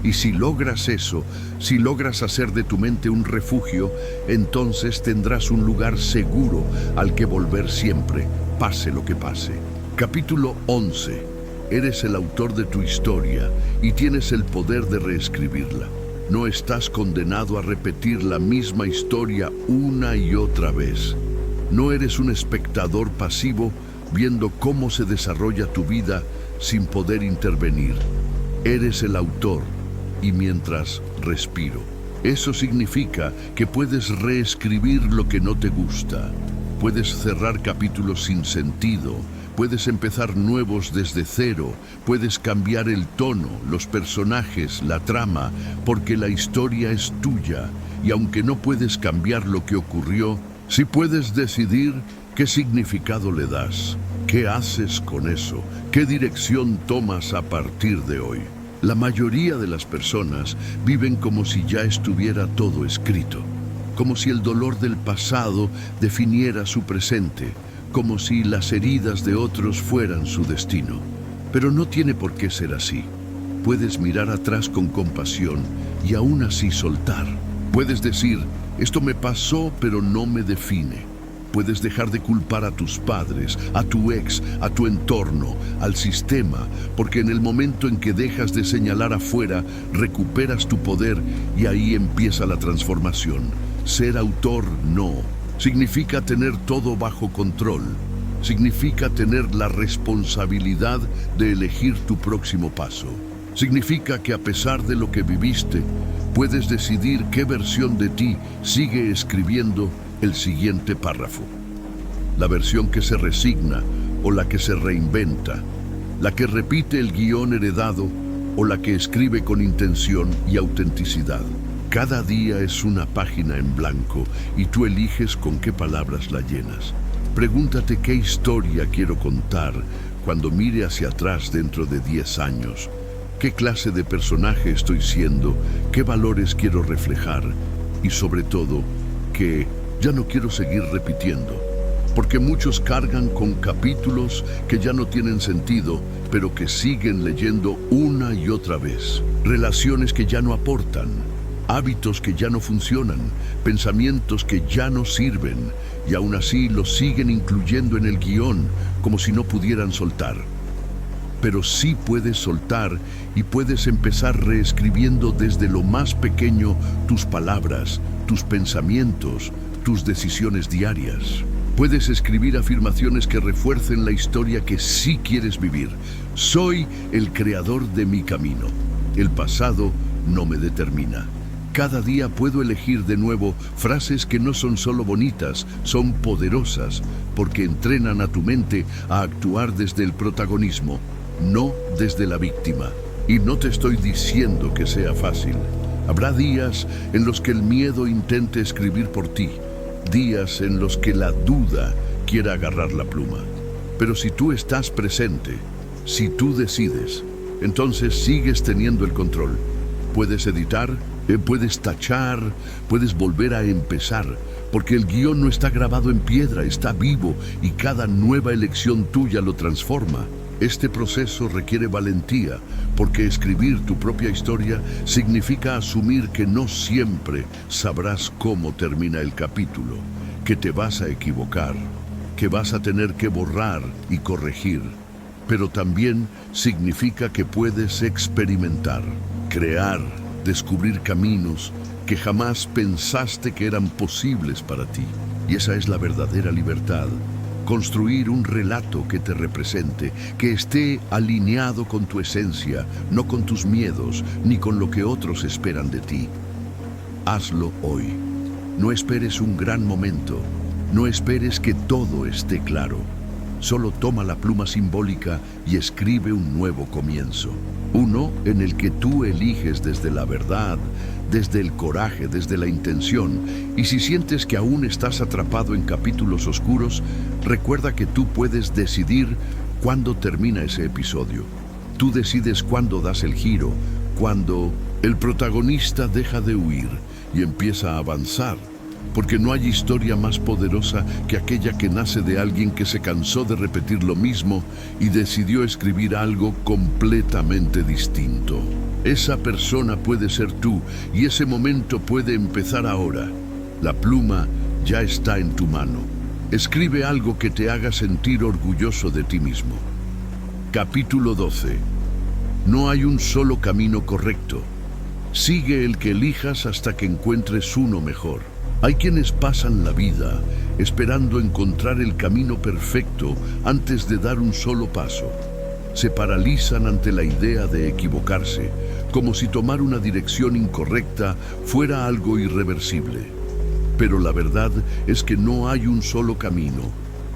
Y si logras eso, si logras hacer de tu mente un refugio, entonces tendrás un lugar seguro al que volver siempre, pase lo que pase. Capítulo 11. Eres el autor de tu historia y tienes el poder de reescribirla. No estás condenado a repetir la misma historia una y otra vez. No eres un espectador pasivo viendo cómo se desarrolla tu vida sin poder intervenir. Eres el autor y mientras respiro. Eso significa que puedes reescribir lo que no te gusta. Puedes cerrar capítulos sin sentido. Puedes empezar nuevos desde cero, puedes cambiar el tono, los personajes, la trama, porque la historia es tuya, y aunque no puedes cambiar lo que ocurrió, sí puedes decidir qué significado le das, qué haces con eso, qué dirección tomas a partir de hoy. La mayoría de las personas viven como si ya estuviera todo escrito, como si el dolor del pasado definiera su presente, como si las heridas de otros fueran su destino. Pero no tiene por qué ser así. Puedes mirar atrás con compasión y aún así soltar. Puedes decir, esto me pasó pero no me define. Puedes dejar de culpar a tus padres, a tu ex, a tu entorno, al sistema, porque en el momento en que dejas de señalar afuera, recuperas tu poder y ahí empieza la transformación. Ser autor no. Significa tener todo bajo control. Significa tener la responsabilidad de elegir tu próximo paso. Significa que a pesar de lo que viviste, puedes decidir qué versión de ti sigue escribiendo el siguiente párrafo. La versión que se resigna o la que se reinventa, la que repite el guión heredado o la que escribe con intención y autenticidad. Cada día es una página en blanco y tú eliges con qué palabras la llenas. Pregúntate qué historia quiero contar cuando mire hacia atrás dentro de 10 años. ¿Qué clase de personaje estoy siendo? ¿Qué valores quiero reflejar? Y sobre todo, que ya no quiero seguir repitiendo. Porque muchos cargan con capítulos que ya no tienen sentido, pero que siguen leyendo una y otra vez. Relaciones que ya no aportan, hábitos que ya no funcionan, pensamientos que ya no sirven, y aún así los siguen incluyendo en el guión, como si no pudieran soltar. Pero sí puedes soltar y puedes empezar reescribiendo desde lo más pequeño tus palabras, tus pensamientos, tus decisiones diarias. Puedes escribir afirmaciones que refuercen la historia que sí quieres vivir. Soy el creador de mi camino. El pasado no me determina. Cada día puedo elegir de nuevo frases que no son solo bonitas, son poderosas, porque entrenan a tu mente a actuar desde el protagonismo, no desde la víctima. Y no te estoy diciendo que sea fácil. Habrá días en los que el miedo intente escribir por ti, días en los que la duda quiera agarrar la pluma. Pero si tú estás presente, si tú decides, entonces sigues teniendo el control. Puedes editar, puedes tachar, puedes volver a empezar, porque el guión no está grabado en piedra, está vivo y cada nueva elección tuya lo transforma. Este proceso requiere valentía, porque escribir tu propia historia significa asumir que no siempre sabrás cómo termina el capítulo, que te vas a equivocar, que vas a tener que borrar y corregir, pero también significa que puedes experimentar, crear, descubrir caminos que jamás pensaste que eran posibles para ti. Y esa es la verdadera libertad. Construir un relato que te represente, que esté alineado con tu esencia, no con tus miedos, ni con lo que otros esperan de ti. Hazlo hoy. No esperes un gran momento. No esperes que todo esté claro. Solo toma la pluma simbólica y escribe un nuevo comienzo. Uno en el que tú eliges desde la verdad, desde el coraje, desde la intención. Y si sientes que aún estás atrapado en capítulos oscuros, recuerda que tú puedes decidir cuándo termina ese episodio. Tú decides cuándo das el giro, cuando el protagonista deja de huir y empieza a avanzar. Porque no hay historia más poderosa que aquella que nace de alguien que se cansó de repetir lo mismo y decidió escribir algo completamente distinto. Esa persona puede ser tú y ese momento puede empezar ahora. La pluma ya está en tu mano. Escribe algo que te haga sentir orgulloso de ti mismo. Capítulo 12. No hay un solo camino correcto. Sigue el que elijas hasta que encuentres uno mejor. Hay quienes pasan la vida esperando encontrar el camino perfecto antes de dar un solo paso. Se paralizan ante la idea de equivocarse, como si tomar una dirección incorrecta fuera algo irreversible. Pero la verdad es que no hay un solo camino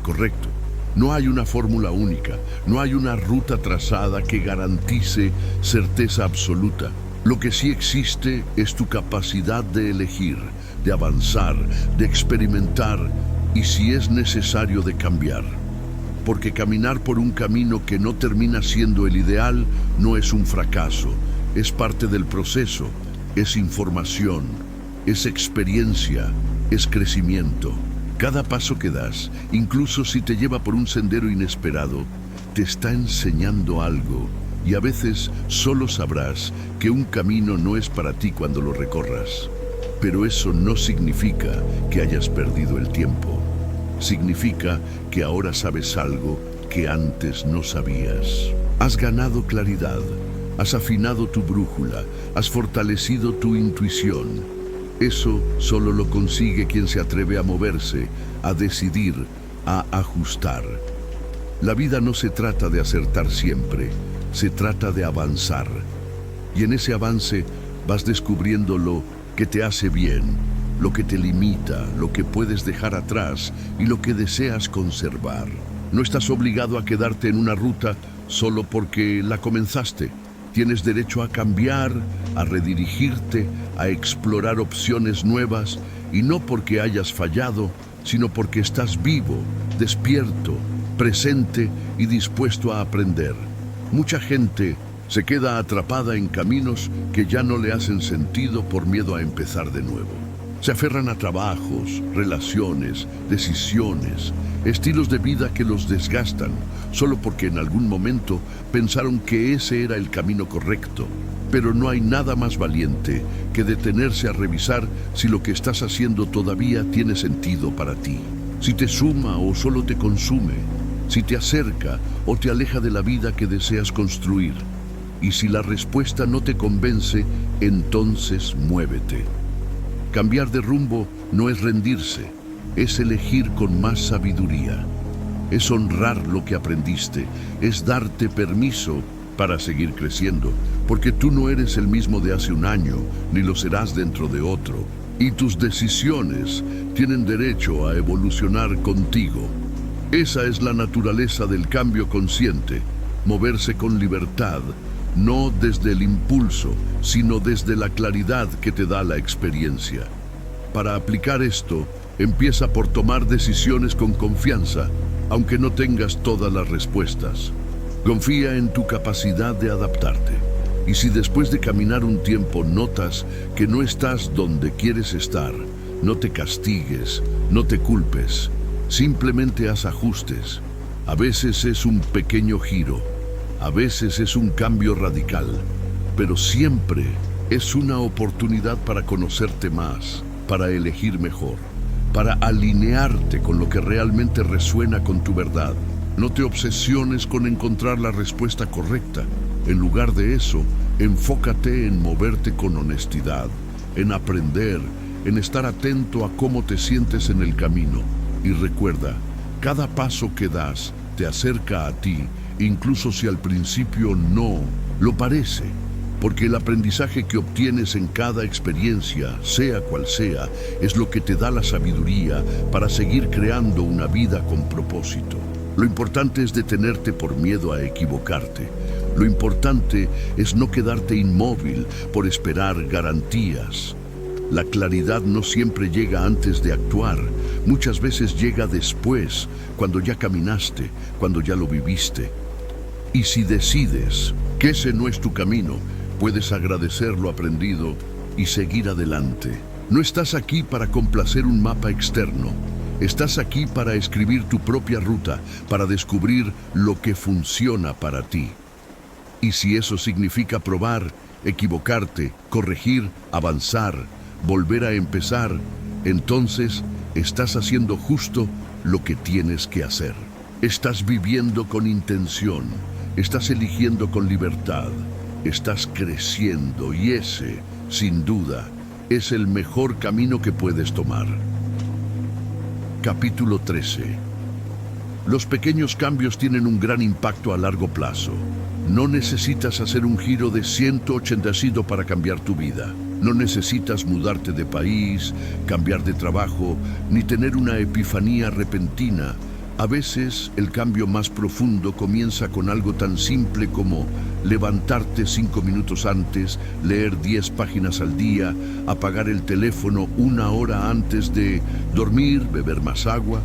correcto. No hay una fórmula única, no hay una ruta trazada que garantice certeza absoluta. Lo que sí existe es tu capacidad de elegir, de avanzar, de experimentar y si es necesario de cambiar. Porque caminar por un camino que no termina siendo el ideal no es un fracaso, es parte del proceso, es información, es experiencia, es crecimiento. Cada paso que das, incluso si te lleva por un sendero inesperado, te está enseñando algo, y a veces solo sabrás que un camino no es para ti cuando lo recorras. Pero eso no significa que hayas perdido el tiempo. Significa que ahora sabes algo que antes no sabías. Has ganado claridad, has afinado tu brújula, has fortalecido tu intuición. Eso solo lo consigue quien se atreve a moverse, a decidir, a ajustar. La vida no se trata de acertar siempre, se trata de avanzar. Y en ese avance vas descubriendo lo que te hace bien, lo que te limita, lo que puedes dejar atrás y lo que deseas conservar. No estás obligado a quedarte en una ruta solo porque la comenzaste. Tienes derecho a cambiar, a redirigirte, a explorar opciones nuevas, y no porque hayas fallado, sino porque estás vivo, despierto, presente y dispuesto a aprender. Mucha gente se queda atrapada en caminos que ya no le hacen sentido por miedo a empezar de nuevo. Se aferran a trabajos, relaciones, decisiones, estilos de vida que los desgastan, solo porque en algún momento pensaron que ese era el camino correcto. Pero no hay nada más valiente que detenerse a revisar si lo que estás haciendo todavía tiene sentido para ti. Si te suma o solo te consume, si te acerca o te aleja de la vida que deseas construir. Y si la respuesta no te convence, entonces muévete. Cambiar de rumbo no es rendirse, es elegir con más sabiduría. Es honrar lo que aprendiste, es darte permiso para seguir creciendo, porque tú no eres el mismo de hace un año, ni lo serás dentro de otro, y tus decisiones tienen derecho a evolucionar contigo. Esa es la naturaleza del cambio consciente, moverse con libertad, no desde el impulso, sino desde la claridad que te da la experiencia. Para aplicar esto, empieza por tomar decisiones con confianza, aunque no tengas todas las respuestas. Confía en tu capacidad de adaptarte. Y si después de caminar un tiempo notas que no estás donde quieres estar, no te castigues, no te culpes. Simplemente haz ajustes. A veces es un pequeño giro, a veces es un cambio radical, pero siempre es una oportunidad para conocerte más, para elegir mejor, para alinearte con lo que realmente resuena con tu verdad. No te obsesiones con encontrar la respuesta correcta. En lugar de eso, enfócate en moverte con honestidad, en aprender, en estar atento a cómo te sientes en el camino. Y recuerda, cada paso que das te acerca a ti, incluso si al principio no lo parece, porque el aprendizaje que obtienes en cada experiencia, sea cual sea, es lo que te da la sabiduría para seguir creando una vida con propósito. Lo importante es detenerte por miedo a equivocarte. Lo importante es no quedarte inmóvil por esperar garantías. La claridad no siempre llega antes de actuar, muchas veces llega después, cuando ya caminaste, cuando ya lo viviste. Y si decides que ese no es tu camino, puedes agradecer lo aprendido y seguir adelante. No estás aquí para complacer un mapa externo. Estás aquí para escribir tu propia ruta, para descubrir lo que funciona para ti. Y si eso significa probar, equivocarte, corregir, avanzar, volver a empezar, entonces estás haciendo justo lo que tienes que hacer. Estás viviendo con intención, estás eligiendo con libertad, estás creciendo y ese, sin duda, es el mejor camino que puedes tomar. Capítulo 13. Los pequeños cambios tienen un gran impacto a largo plazo. No necesitas hacer un giro de 180 grados para cambiar tu vida. No necesitas mudarte de país, cambiar de trabajo, ni tener una epifanía repentina. A veces el cambio más profundo comienza con algo tan simple como levantarte 5 minutos antes, leer 10 páginas al día, apagar el teléfono 1 hora antes de dormir, beber más agua,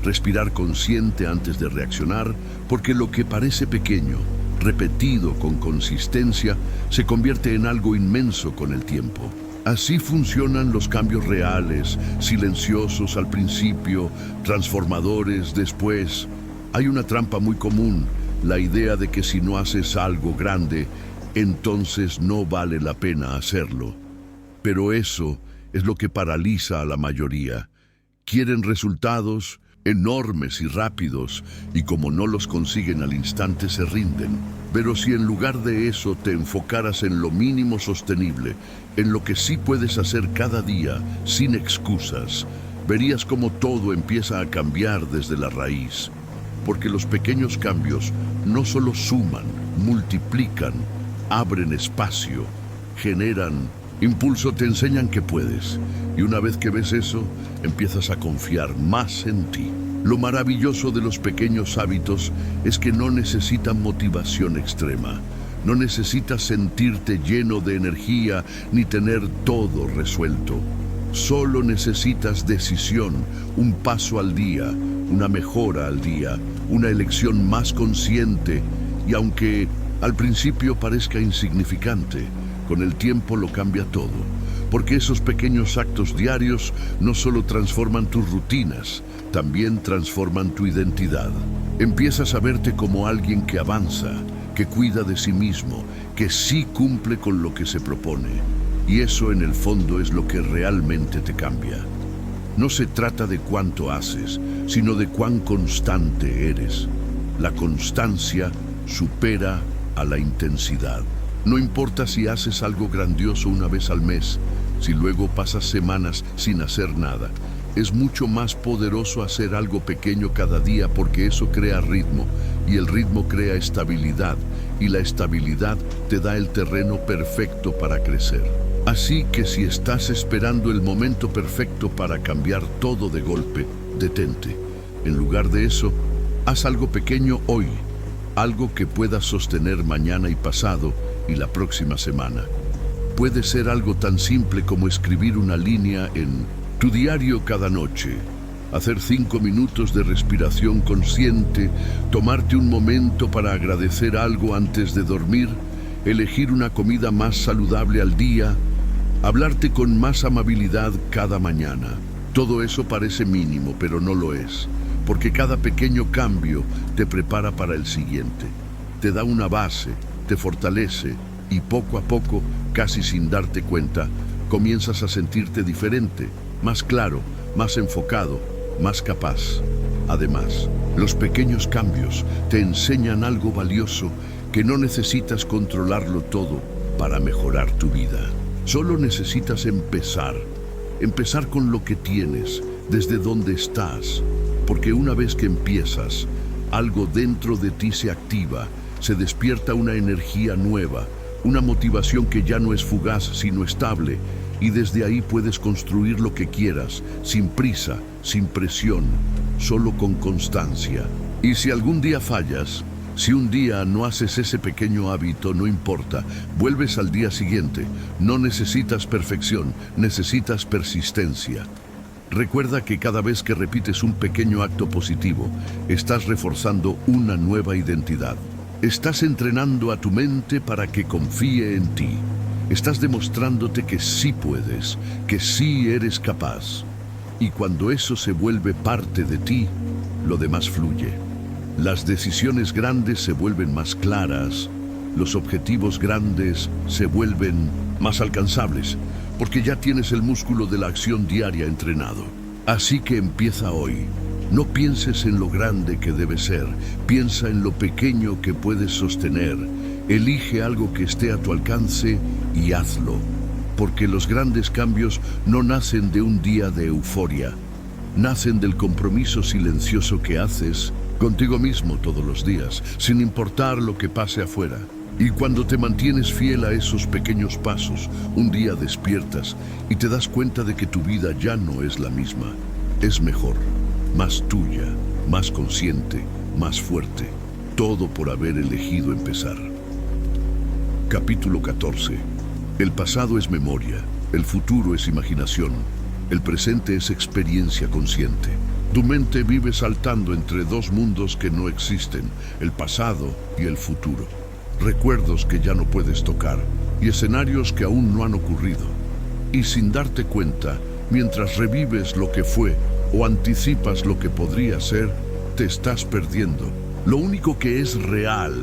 respirar consciente antes de reaccionar, porque lo que parece pequeño repetido con consistencia, se convierte en algo inmenso con el tiempo. Así funcionan los cambios reales, silenciosos al principio, transformadores después. Hay una trampa muy común, la idea de que si no haces algo grande, entonces no vale la pena hacerlo. Pero eso es lo que paraliza a la mayoría. Quieren resultados enormes y rápidos, y como no los consiguen al instante se rinden. Pero si en lugar de eso te enfocaras en lo mínimo sostenible, en lo que sí puedes hacer cada día, sin excusas, verías cómo todo empieza a cambiar desde la raíz. Porque los pequeños cambios no solo suman, multiplican, abren espacio, generan impulso, te enseñan que puedes. Y una vez que ves eso, empiezas a confiar más en ti. Lo maravilloso de los pequeños hábitos es que no necesitan motivación extrema. No necesitas sentirte lleno de energía ni tener todo resuelto. Solo necesitas decisión, un paso al día, una mejora al día, una elección más consciente. Y aunque al principio parezca insignificante, con el tiempo lo cambia todo, porque esos pequeños actos diarios no solo transforman tus rutinas, también transforman tu identidad. Empiezas a verte como alguien que avanza, que cuida de sí mismo, que sí cumple con lo que se propone. Y eso en el fondo es lo que realmente te cambia. No se trata de cuánto haces, sino de cuán constante eres. La constancia supera a la intensidad. No importa si haces algo grandioso una vez al mes, si luego pasas semanas sin hacer nada. Es mucho más poderoso hacer algo pequeño cada día porque eso crea ritmo y el ritmo crea estabilidad y la estabilidad te da el terreno perfecto para crecer. Así que si estás esperando el momento perfecto para cambiar todo de golpe, detente. En lugar de eso, haz algo pequeño hoy, algo que puedas sostener mañana y pasado y la próxima semana. Puede ser algo tan simple como escribir una línea en tu diario cada noche, hacer 5 minutos de respiración consciente, tomarte un momento para agradecer algo antes de dormir, elegir una comida más saludable al día, hablarte con más amabilidad cada mañana. Todo eso parece mínimo, pero no lo es, porque cada pequeño cambio te prepara para el siguiente. Te da una base, te fortalece y poco a poco, casi sin darte cuenta, comienzas a sentirte diferente, más claro, más enfocado, más capaz. Además, los pequeños cambios te enseñan algo valioso que no necesitas controlarlo todo para mejorar tu vida. Solo necesitas empezar con lo que tienes, desde donde estás, porque una vez que empiezas, algo dentro de ti se activa, se despierta una energía nueva, una motivación que ya no es fugaz sino estable, y desde ahí puedes construir lo que quieras, sin prisa, sin presión, solo con constancia. Y si algún día fallas, si un día no haces ese pequeño hábito, no importa, vuelves al día siguiente. No necesitas perfección, necesitas persistencia. Recuerda que cada vez que repites un pequeño acto positivo, estás reforzando una nueva identidad. Estás entrenando a tu mente para que confíe en ti. Estás demostrándote que sí puedes, que sí eres capaz. Y cuando eso se vuelve parte de ti, lo demás fluye. Las decisiones grandes se vuelven más claras, los objetivos grandes se vuelven más alcanzables, porque ya tienes el músculo de la acción diaria entrenado. Así que empieza hoy. No pienses en lo grande que debe ser, piensa en lo pequeño que puedes sostener. Elige algo que esté a tu alcance y hazlo, porque los grandes cambios no nacen de un día de euforia, nacen del compromiso silencioso que haces contigo mismo todos los días, sin importar lo que pase afuera. Y cuando te mantienes fiel a esos pequeños pasos, un día despiertas y te das cuenta de que tu vida ya no es la misma. Es mejor, más tuya, más consciente, más fuerte. Todo por haber elegido empezar. Capítulo 14. El pasado es memoria, el futuro es imaginación, el presente es experiencia consciente. Tu mente vive saltando entre dos mundos que no existen, el pasado y el futuro. recuerdos que ya no puedes tocar y escenarios que aún no han ocurrido. Y sin darte cuenta, mientras revives lo que fue o anticipas lo que podría ser, te estás perdiendo. Lo único que es real,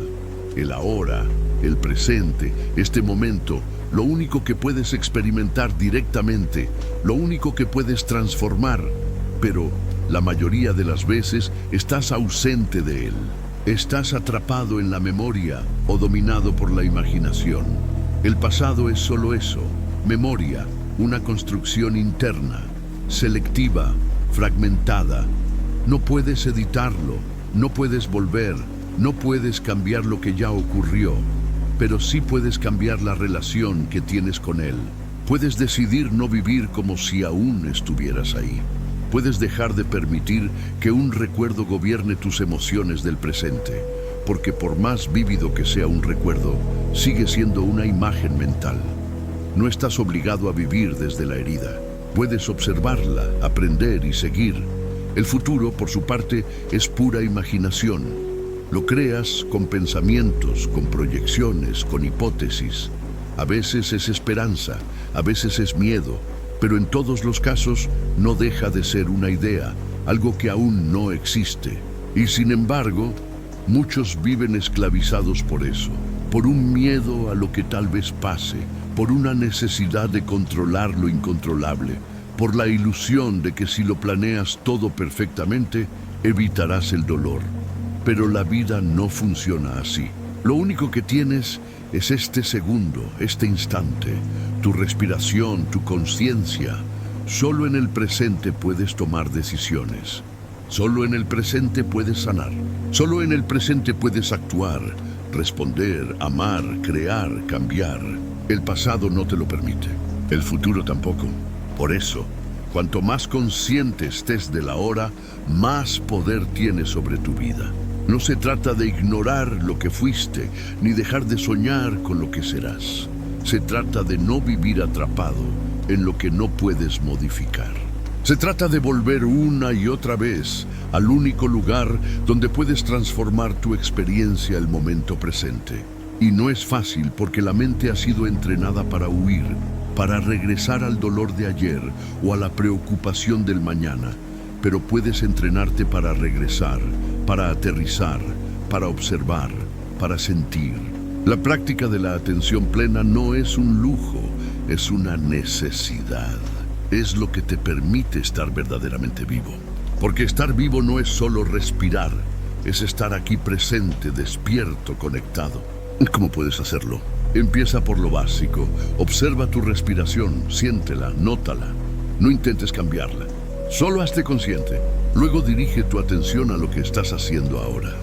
el ahora, el presente, este momento, lo único que puedes experimentar directamente, lo único que puedes transformar, pero la mayoría de las veces estás ausente de él. Estás atrapado en la memoria o dominado por la imaginación. El pasado es solo eso, memoria, una construcción interna, selectiva, fragmentada. No puedes editarlo, no puedes volver, no puedes cambiar lo que ya ocurrió, pero sí puedes cambiar la relación que tienes con él. Puedes decidir no vivir como si aún estuvieras ahí. Puedes dejar de permitir que un recuerdo gobierne tus emociones del presente, porque por más vívido que sea un recuerdo, sigue siendo una imagen mental. No estás obligado a vivir desde la herida. Puedes observarla, aprender y seguir. El futuro, por su parte, es pura imaginación. Lo creas con pensamientos, con proyecciones, con hipótesis. A veces es esperanza, a veces es miedo, pero en todos los casos no deja de ser una idea, algo que aún no existe. Y sin embargo, muchos viven esclavizados por eso, por un miedo a lo que tal vez pase, por una necesidad de controlar lo incontrolable, por la ilusión de que si lo planeas todo perfectamente, evitarás el dolor. Pero la vida no funciona así. Lo único que tienes es este segundo, este instante, tu respiración, tu conciencia. Solo en el presente puedes tomar decisiones. Solo en el presente puedes sanar. Solo en el presente puedes actuar, responder, amar, crear, cambiar. El pasado no te lo permite. El futuro tampoco. Por eso, cuanto más consciente estés del ahora, más poder tienes sobre tu vida. No se trata de ignorar lo que fuiste, ni dejar de soñar con lo que serás. Se trata de no vivir atrapado en lo que no puedes modificar. Se trata de volver una y otra vez al único lugar donde puedes transformar tu experiencia al momento presente. Y no es fácil porque la mente ha sido entrenada para huir, para regresar al dolor de ayer o a la preocupación del mañana. Pero puedes entrenarte para regresar, para aterrizar, para observar, para sentir. La práctica de la atención plena no es un lujo, es una necesidad. Es lo que te permite estar verdaderamente vivo. Porque estar vivo no es solo respirar, es estar aquí presente, despierto, conectado. ¿Cómo puedes hacerlo? Empieza por lo básico. Observa tu respiración, siéntela, nótala. No intentes cambiarla. Solo hazte consciente. Luego dirige tu atención a lo que estás haciendo ahora.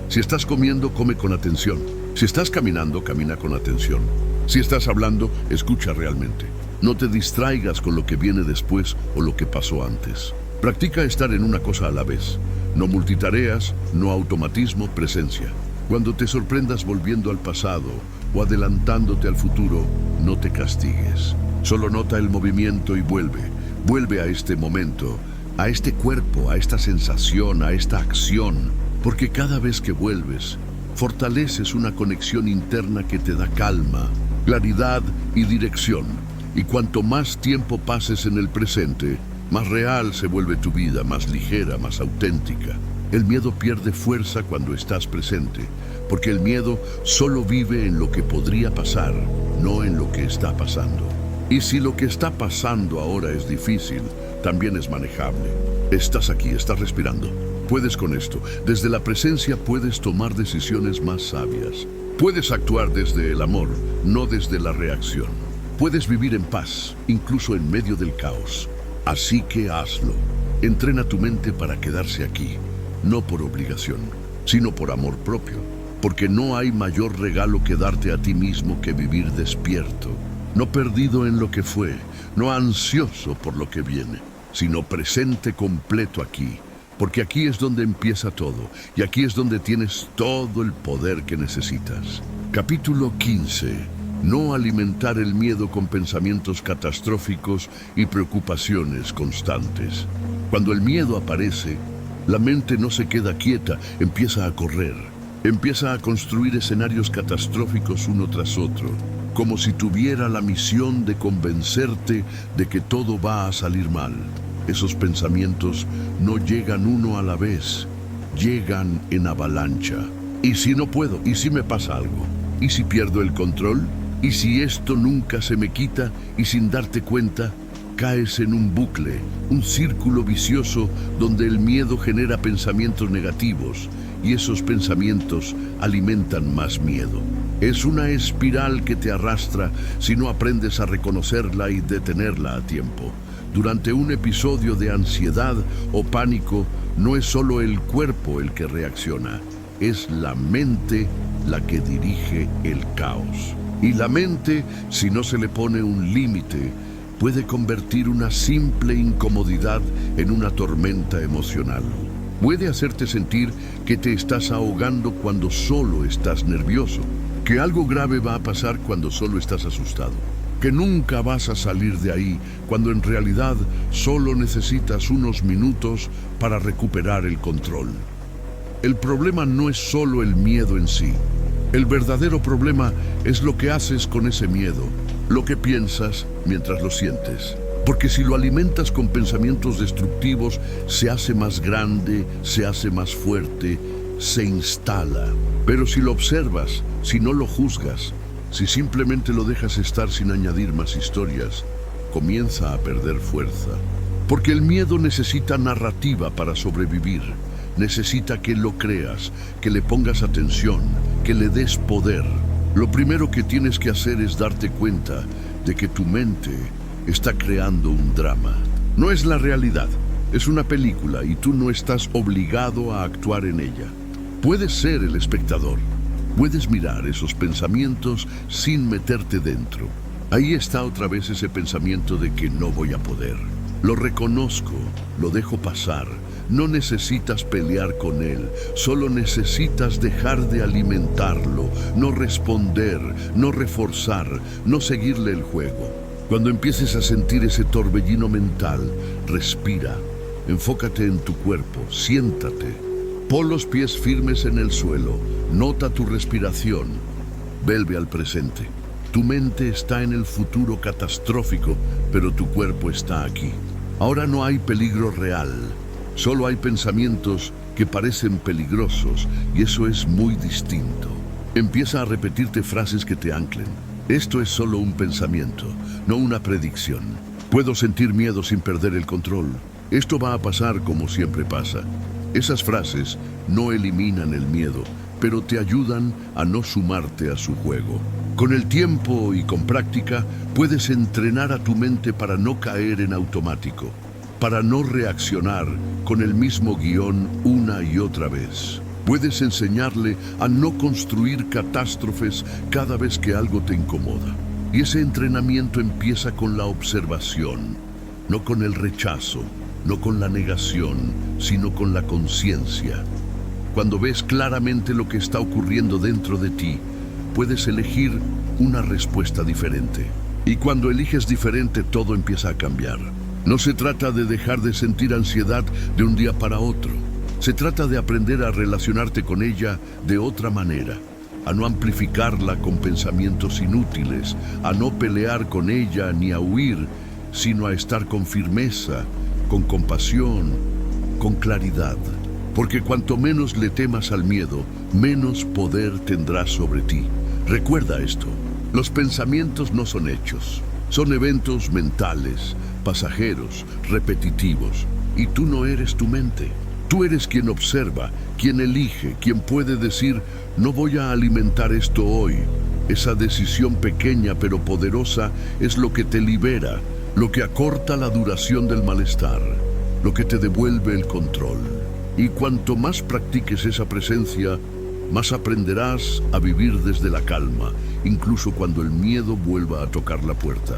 Si estás comiendo, come con atención. Si estás caminando, camina con atención. Si estás hablando, escucha realmente. No te distraigas con lo que viene después o lo que pasó antes. Practica estar en una cosa a la vez. No multitareas, no automatismo, presencia. Cuando te sorprendas volviendo al pasado o adelantándote al futuro, no te castigues. Solo nota el movimiento y vuelve. Vuelve a este momento, a este cuerpo, a esta sensación, a esta acción. Porque cada vez que vuelves, fortaleces una conexión interna que te da calma, claridad y dirección. Y cuanto más tiempo pases en el presente, más real se vuelve tu vida, más ligera, más auténtica. El miedo pierde fuerza cuando estás presente, porque el miedo solo vive en lo que podría pasar, no en lo que está pasando. Y si lo que está pasando ahora es difícil, también es manejable. Estás aquí, estás respirando. Puedes con esto. Desde la presencia puedes tomar decisiones más sabias. Puedes actuar desde el amor, no desde la reacción. Puedes vivir en paz, incluso en medio del caos. Así que hazlo. Entrena tu mente para quedarse aquí. No por obligación, sino por amor propio, porque no hay mayor regalo que darte a ti mismo que vivir despierto, no perdido en lo que fue, no ansioso por lo que viene, sino presente completo aquí, porque aquí es donde empieza todo, y aquí es donde tienes todo el poder que necesitas. Capítulo 15. No alimentar el miedo con pensamientos catastróficos y preocupaciones constantes. Cuando el miedo aparece, la mente no se queda quieta, empieza a correr. Empieza a construir escenarios catastróficos uno tras otro, como si tuviera la misión de convencerte de que todo va a salir mal. Esos pensamientos no llegan uno a la vez, llegan en avalancha. ¿Y si no puedo? ¿Y si me pasa algo? ¿Y si pierdo el control? ¿Y si esto nunca se me quita y sin darte cuenta caes en un bucle, un círculo vicioso donde el miedo genera pensamientos negativos y esos pensamientos alimentan más miedo? Es una espiral que te arrastra si no aprendes a reconocerla y detenerla a tiempo. Durante un episodio de ansiedad o pánico, no es solo el cuerpo el que reacciona, es la mente la que dirige el caos. Y la mente, si no se le pone un límite, puede convertir una simple incomodidad en una tormenta emocional. Puede hacerte sentir que te estás ahogando cuando solo estás nervioso, que algo grave va a pasar cuando solo estás asustado, que nunca vas a salir de ahí cuando en realidad solo necesitas unos minutos para recuperar el control. El problema no es solo el miedo en sí. El verdadero problema es lo que haces con ese miedo, lo que piensas mientras lo sientes. Porque si lo alimentas con pensamientos destructivos, se hace más grande, se hace más fuerte, se instala. Pero si lo observas, si no lo juzgas, si simplemente lo dejas estar sin añadir más historias, comienza a perder fuerza. Porque el miedo necesita narrativa para sobrevivir. Necesita que lo creas, que le pongas atención, que le des poder. Lo primero que tienes que hacer es darte cuenta de que tu mente está creando un drama. No es la realidad, es una película y tú no estás obligado a actuar en ella. Puedes ser el espectador, puedes mirar esos pensamientos sin meterte dentro. Ahí está otra vez ese pensamiento de que no voy a poder. Lo reconozco, lo dejo pasar. No necesitas pelear con él, solo necesitas dejar de alimentarlo, no responder, no reforzar, no seguirle el juego. Cuando empieces a sentir ese torbellino mental, respira, enfócate en tu cuerpo, siéntate, pon los pies firmes en el suelo, nota tu respiración, vuelve al presente. Tu mente está en el futuro catastrófico, pero tu cuerpo está aquí. Ahora no hay peligro real. Solo hay pensamientos que parecen peligrosos y eso es muy distinto. Empieza a repetirte frases que te anclen. Esto es solo un pensamiento, no una predicción. Puedo sentir miedo sin perder el control. Esto va a pasar como siempre pasa. Esas frases no eliminan el miedo, pero te ayudan a no sumarte a su juego. Con el tiempo y con práctica, puedes entrenar a tu mente para no caer en automático, para no reaccionar con el mismo guión una y otra vez. Puedes enseñarle a no construir catástrofes cada vez que algo te incomoda. Y ese entrenamiento empieza con la observación, no con el rechazo, no con la negación, sino con la conciencia. Cuando ves claramente lo que está ocurriendo dentro de ti, puedes elegir una respuesta diferente. Y cuando eliges diferente, todo empieza a cambiar. No se trata de dejar de sentir ansiedad de un día para otro. Se trata de aprender a relacionarte con ella de otra manera, a no amplificarla con pensamientos inútiles, a no pelear con ella ni a huir, sino a estar con firmeza, con compasión, con claridad. Porque cuanto menos le temas al miedo, menos poder tendrás sobre ti. Recuerda esto, los pensamientos no son hechos, son eventos mentales, pasajeros, repetitivos, y tú no eres tu mente. Tú eres quien observa, quien elige, quien puede decir, no voy a alimentar esto hoy. Esa decisión pequeña pero poderosa es lo que te libera, lo que acorta la duración del malestar, lo que te devuelve el control. Y cuanto más practiques esa presencia, más aprenderás a vivir desde la calma, incluso cuando el miedo vuelva a tocar la puerta.